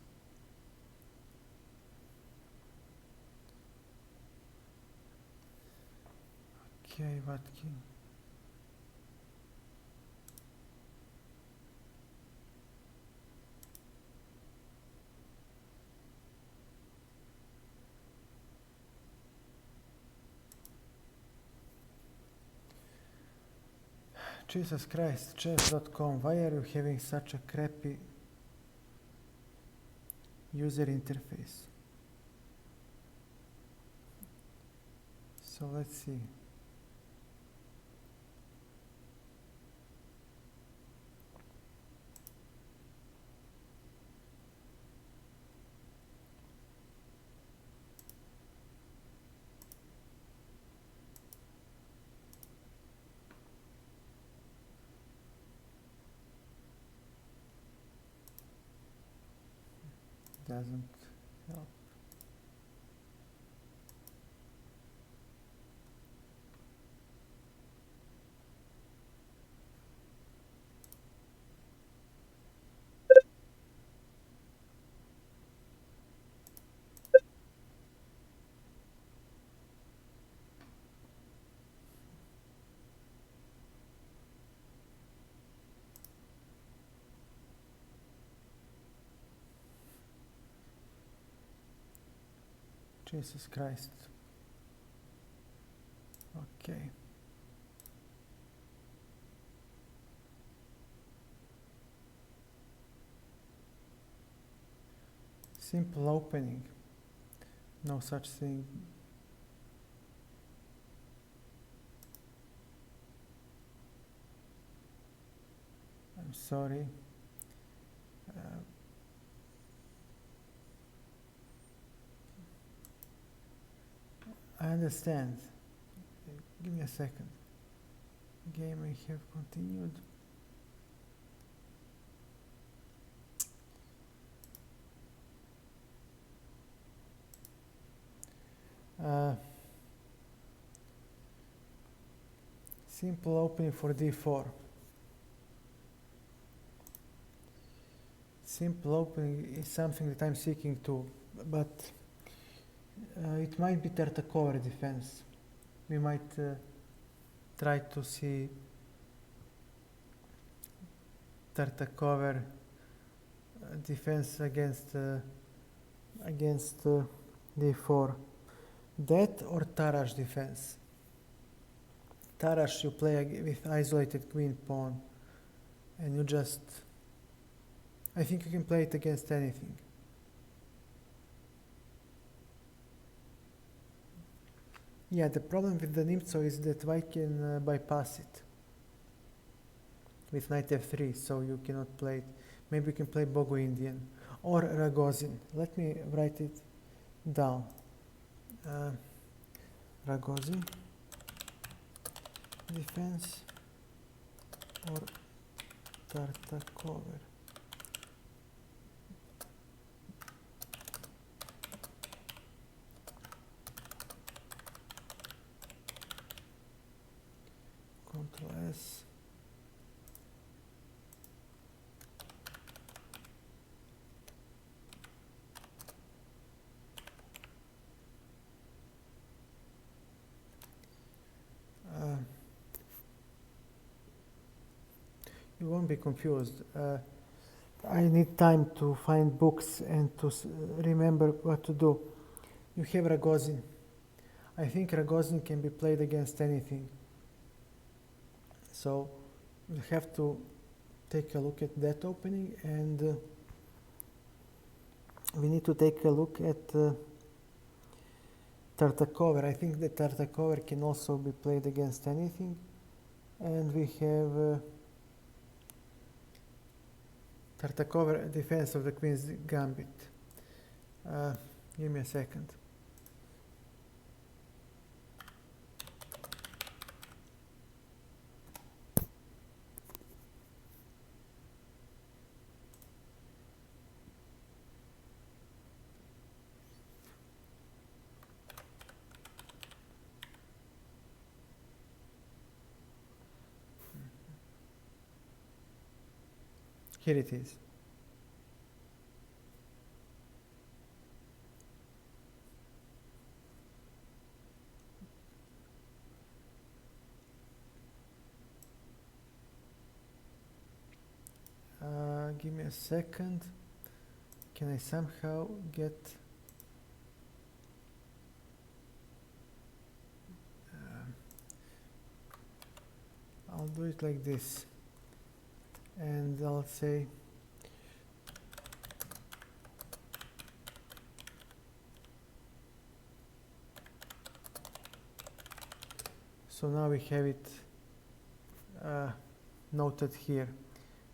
Okay, what key? Jesus Christ, chess.com, why are you having such a crappy user interface? So let's see. Doesn't help. Jesus Christ. Okay. Simple opening. No such thing. I'm sorry. I understand. Give me a second. Game I have continued. Simple opening for d4. Simple opening is something that I'm seeking to, but it might be Tartakover defense. We might try to see Tartakover defense against d4. That or Tarrasch defense. Tarrasch you play with isolated queen pawn, and you just. I think you can play it against anything. Yeah, the problem with the Nimzo is that white can bypass it with knight f3, so you cannot play it. Maybe you can play Bogo Indian or Ragozin. Let me write it down. Ragozin defense or Tartakover. Control S. You won't be confused. I need time to find books and to remember what to do. You have Ragozin. I think Ragozin can be played against anything. So you have to take a look at that opening, and we need to take a look at Tartakover. I think that Tartakover can also be played against anything. And we have Tartakover defense of the Queen's Gambit. Give me a second. Here it is. Give me a second. Can I somehow get I'll do it like this, and I'll say so now we have it noted here.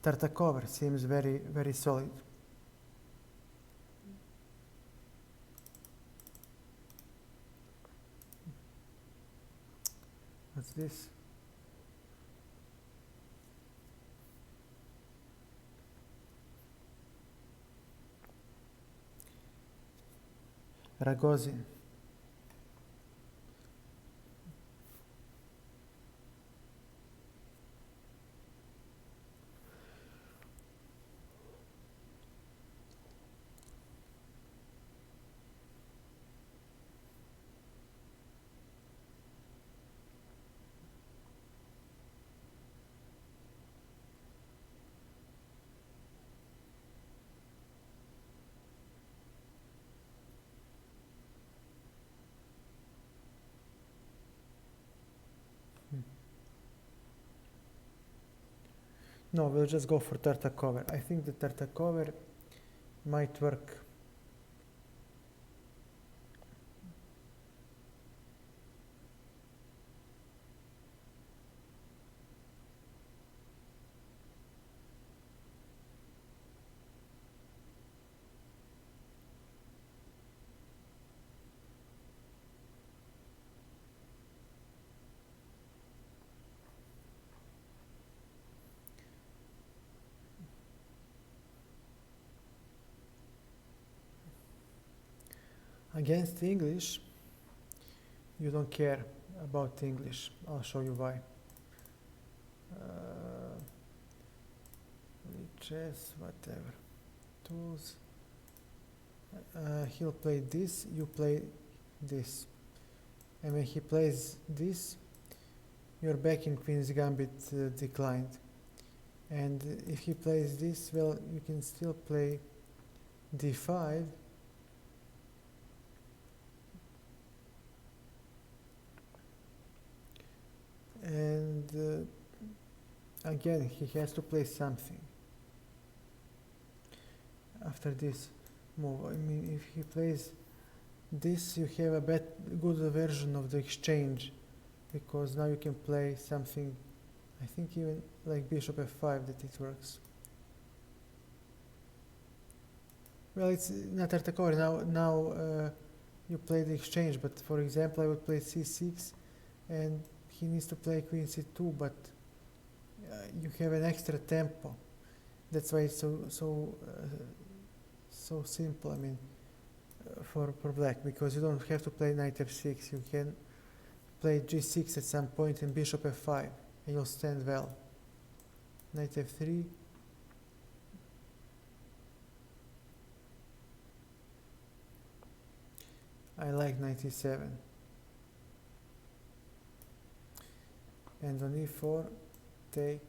Tartakover seems very, very solid. What's this? Ragozin. No, we'll just go for Tartakover. I think the Tartakover might work. Against English, you don't care about English. I'll show you why. Chess, whatever. Tools. He'll play this, you play this. And when he plays this, your back in Queen's Gambit declined. And if he plays this, well, you can still play d5. And again, he has to play something after this move. I mean, if he plays this you have a good version of the exchange, because now you can play something, I think even like bishop f5 that it works. Well, it's not Tartakovsky. Now you play the exchange, but for example, I would play c6, and he needs to play queen c2, but you have an extra tempo. That's why it's so simple. I mean, for black, because you don't have to play knight f6. You can play g6 at some point and bishop f5, and you'll stand well. Knight f3. I like knight e7. And on e4, take.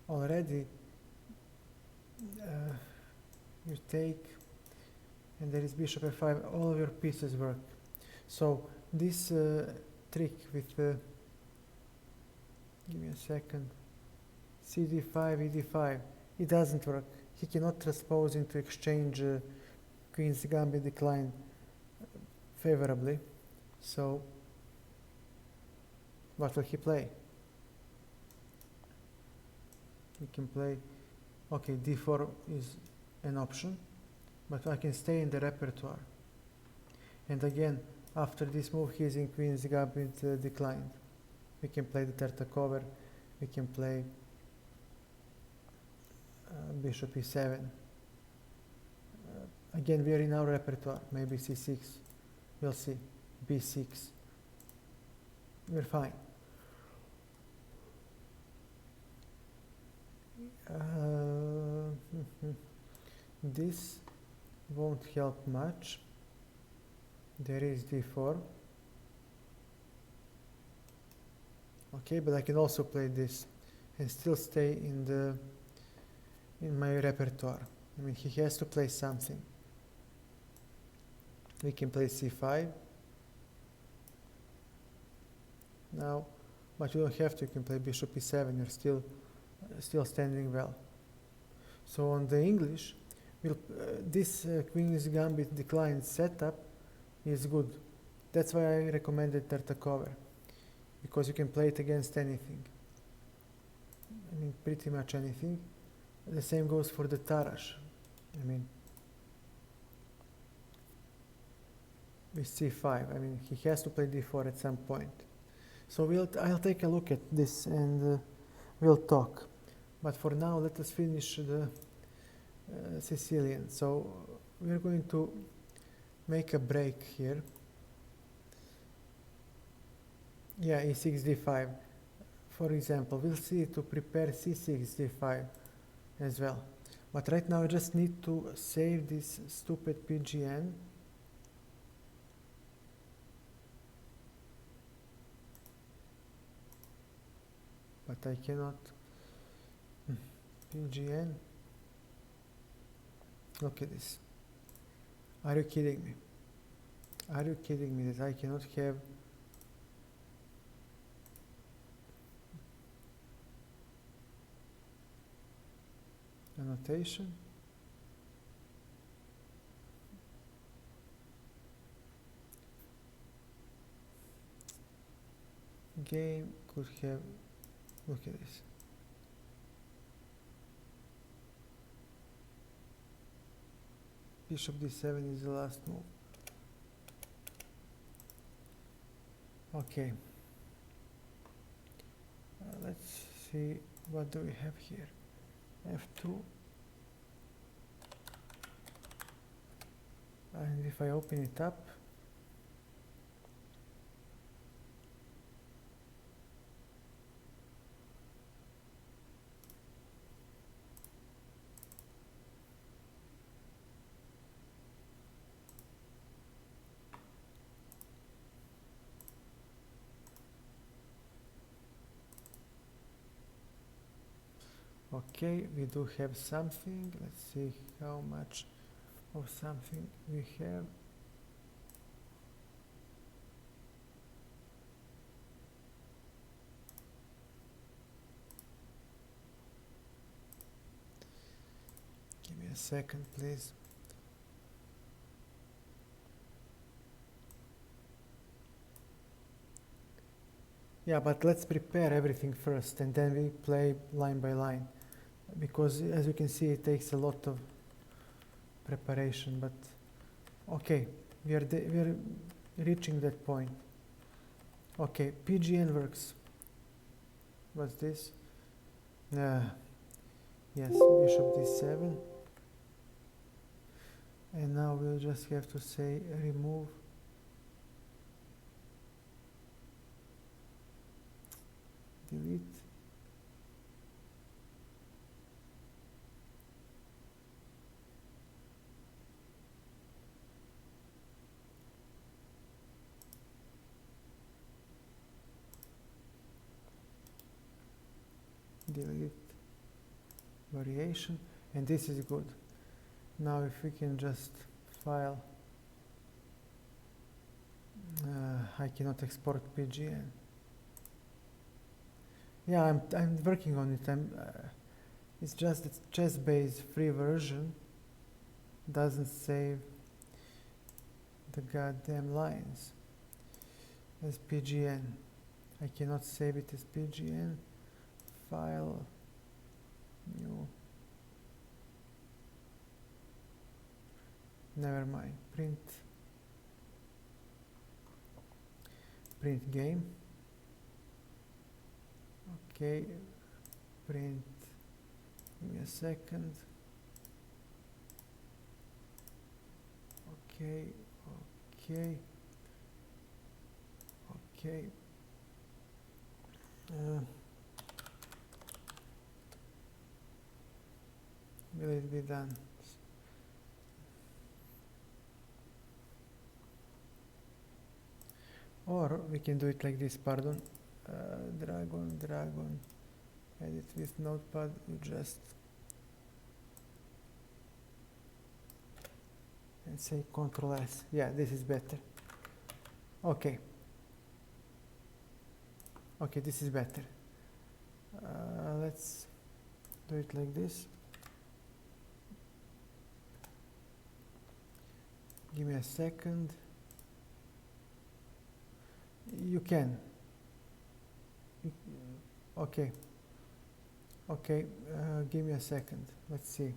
Already you take, and there is bishop f5, all of your pieces work. So this trick with, give me a second, cd5, ed5, it doesn't work. He cannot transpose into exchange queen's gambit decline favorably. So what will he play? We can play, okay, d4 is an option, but I can stay in the repertoire. And again, after this move, he is in queen's gambit declined. We can play the Tartakovsky, we can play bishop e7. Again, we are in our repertoire, maybe c6, we'll see, b6. We're fine. This won't help much. There is d4. Okay, but I can also play this and still stay in my repertoire. I mean, he has to play something. We can play c5. Now, but you don't have to. You can play bishop e7. You're still standing well. So on the English, this queen's gambit decline setup is good. That's why I recommended Tartakovsky, because you can play it against anything. I mean, pretty much anything. The same goes for the Tarrasch. I mean, with c5. I mean, he has to play d4 at some point. So I'll take a look at this and we'll talk. But for now, let us finish the Sicilian. So we're going to make a break here. Yeah, e6, d5. For example, we'll see to prepare c6, d5 as well. But right now I just need to save this stupid PGN. But I cannot. PGN. Look at this. Are you kidding me? Are you kidding me that I cannot have annotation? Game could have, look at this. Bishop d7 is the last move. Okay. Let's see, what do we have here? F2. And if I open it up, okay, we do have something. Let's see how much of something we have. Give me a second, please. Yeah, but let's prepare everything first and then we play line by line. Because as you can see, it takes a lot of preparation, but okay, we are reaching that point. Okay, PGN works. What's this? Yes, bishop d7. And now we'll just have to say remove. Delete. Delete variation, and this is good. Now if we can just file, I cannot export PGN. Yeah, I'm working on it. It's just the chess-based free version doesn't save the goddamn lines as PGN. I cannot save it as PGN. File, new. Never mind. Print game. Okay. Print. Give me a second. Okay. Okay. Okay. Will it be done? Or we can do it like this, pardon. Dragon, edit with notepad, you just and say Control S. Yeah, this is better. Okay. Okay, this is better. Let's do it like this. Give me a second. You can. Okay. Okay, give me a second. Let's see.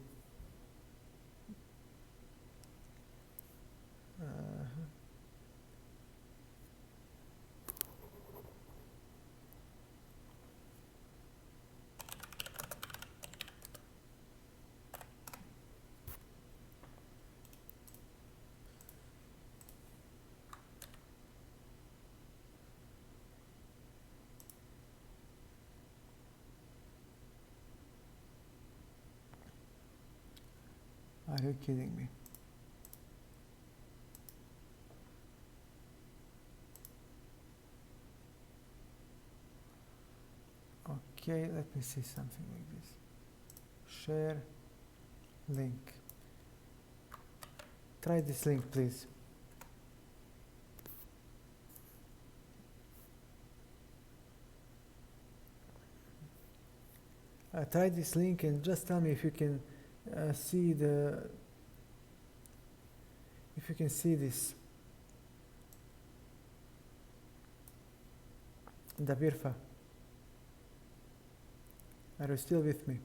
Are you kidding me? Okay, let me see something like this. Share link. Try this link, please. Try this link and just tell me if you can see this. The Virfa. Are you still with me?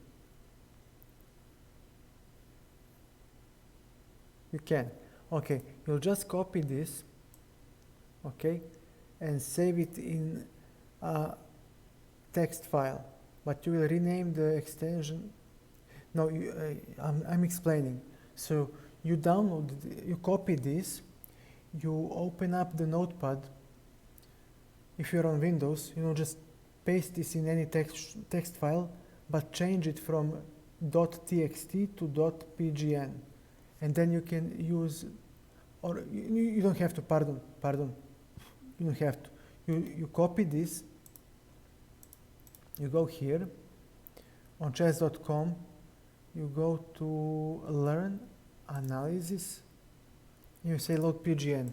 You can. Okay, you'll just copy this, okay, and save it in a text file. But you will rename the extension. No, I'm explaining. So you download, you copy this, you open up the notepad. If you're on Windows, just paste this in any text file, but change it from .txt to .pgn. And then you can use, or you don't have to, pardon, you don't have to. You copy this, you go here, on chess.com, you go to Learn, Analysis, you say load PGN.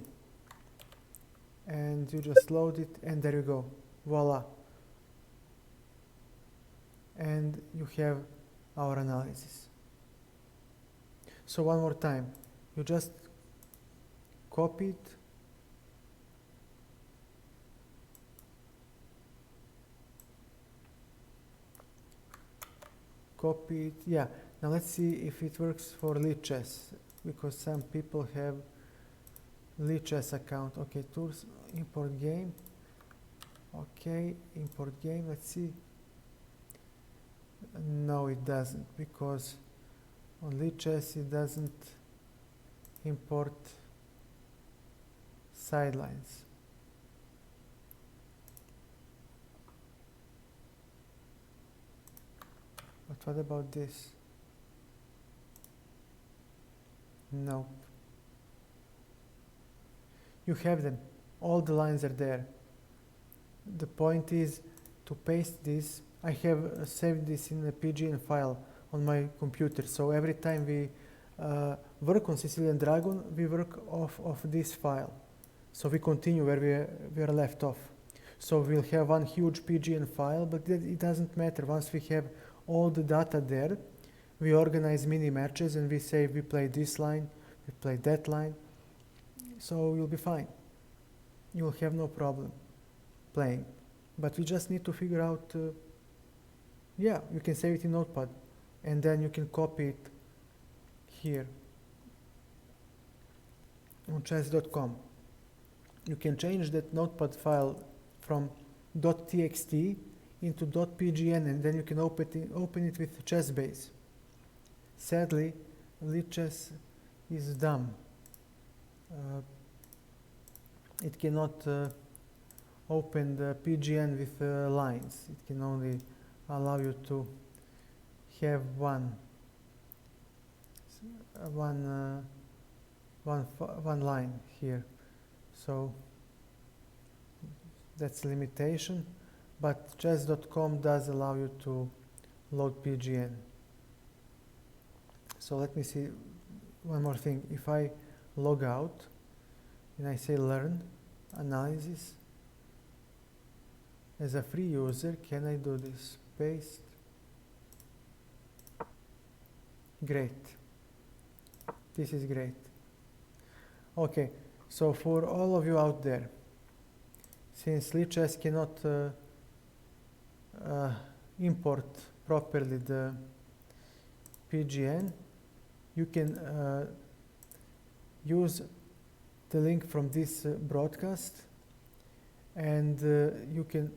And you just load it, and there you go, voila. And you have our analysis. So one more time, you just copy it, copy it. Yeah, now let's see if it works for lead chess, because some people have lead chess account. Okay, tools, import game. Okay, import game, let's see. No, it doesn't, because on lead chess it doesn't import sidelines. But what about this? No. You have them. All the lines are there. The point is to paste this. I have saved this in a PGN file on my computer. So every time we work on Sicilian Dragon, we work off of this file. So we continue where we are left off. So we'll have one huge PGN file, but it doesn't matter. Once we have all the data there, we organize mini matches and we say we play this line, we play that line. So you'll be fine. You'll have no problem playing. But we just need to figure out, yeah, you can save it in Notepad and then you can copy it here on chess.com. You can change that Notepad file from .txt into .pgn and then you can open it with ChessBase. Sadly, lead chess is dumb. It cannot open the PGN with lines. It can only allow you to have one line here. So that's a limitation, but chess.com does allow you to load PGN. So let me see one more thing. If I log out and I say learn analysis, as a free user, can I do this? Paste. Great. This is great. Okay, so for all of you out there, since lead chess cannot import properly the PGN, you can use the link from this broadcast and you can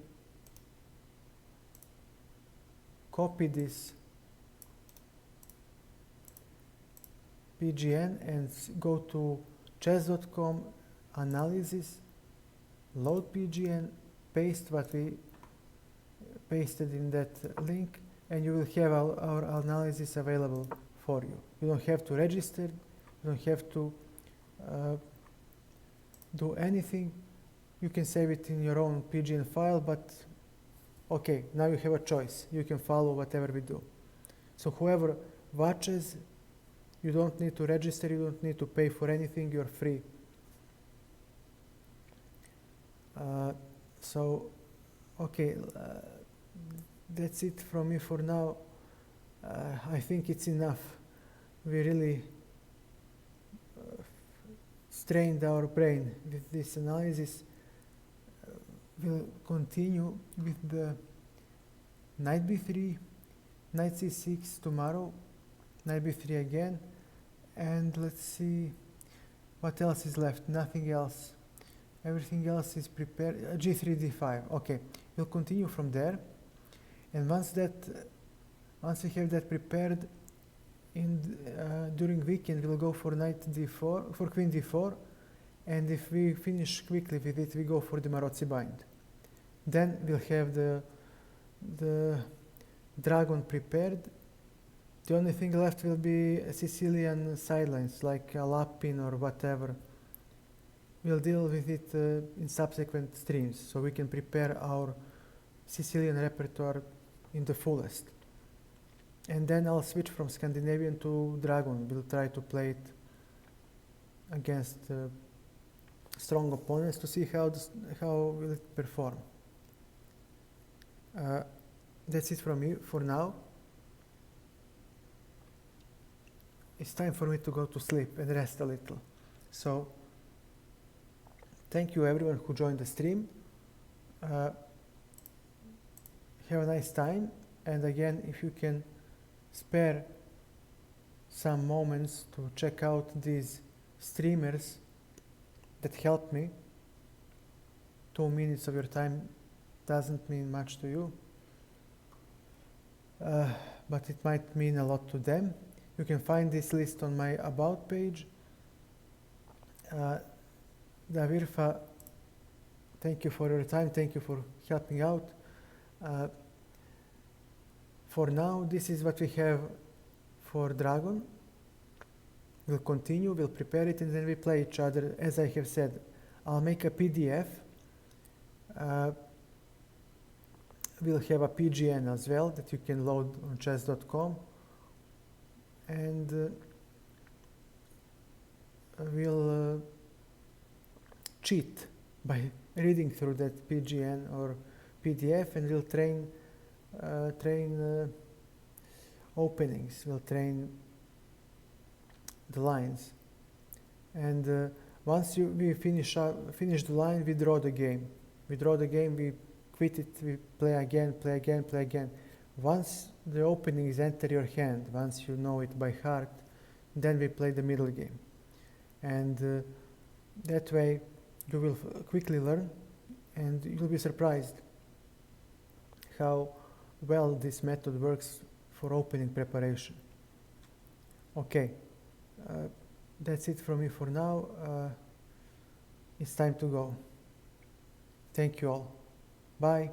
copy this PGN and go to chess.com, analysis, load PGN, paste what we pasted in that link, and you will have our analysis available for you. You don't have to register, you don't have to do anything. You can save it in your own PGN file, but okay, now you have a choice. You can follow whatever we do. So whoever watches, you don't need to register, you don't need to pay for anything, you're free. Okay, that's it from me for now. I think it's enough. We really strained our brain with this analysis. We'll continue with the knight b3, knight c6 tomorrow, knight b3 again, and let's see what else is left. Nothing else. Everything else is prepared. G3, d5. Okay, we'll continue from there, and once we have that prepared, during weekend we'll go for knight d4, for queen d4, and if we finish quickly with it, we go for the Marozzi bind. Then we'll have the dragon prepared. The only thing left will be Sicilian sidelines, like a Lapin or whatever. We'll deal with it in subsequent streams, so we can prepare our Sicilian repertoire in the fullest. And then I'll switch from Scandinavian to Dragon. We'll try to play it against strong opponents to see how will it perform. That's it from me for now. It's time for me to go to sleep and rest a little. So, thank you everyone who joined the stream. Have a nice time, and again, if you can spare some moments to check out these streamers that help me. 2 minutes of your time doesn't mean much to you, but it might mean a lot to them. You can find this list on my About page. Davirfa, thank you for your time, thank you for helping out. For now, this is what we have for Dragon. We'll continue, we'll prepare it, and then we play each other. As I have said, I'll make a PDF. We'll have a PGN as well that you can load on chess.com, and we'll cheat by reading through that PGN or PDF, and we'll train openings, we'll train the lines, and once we finish the line, we draw the game. We quit it, we play again. Once the openings enter your hand, once you know it by heart, then we play the middle game. And that way you will quickly learn, and you'll be surprised how well this method works for opening preparation. Okay, that's it from me for now. It's time to go. Thank you all. Bye.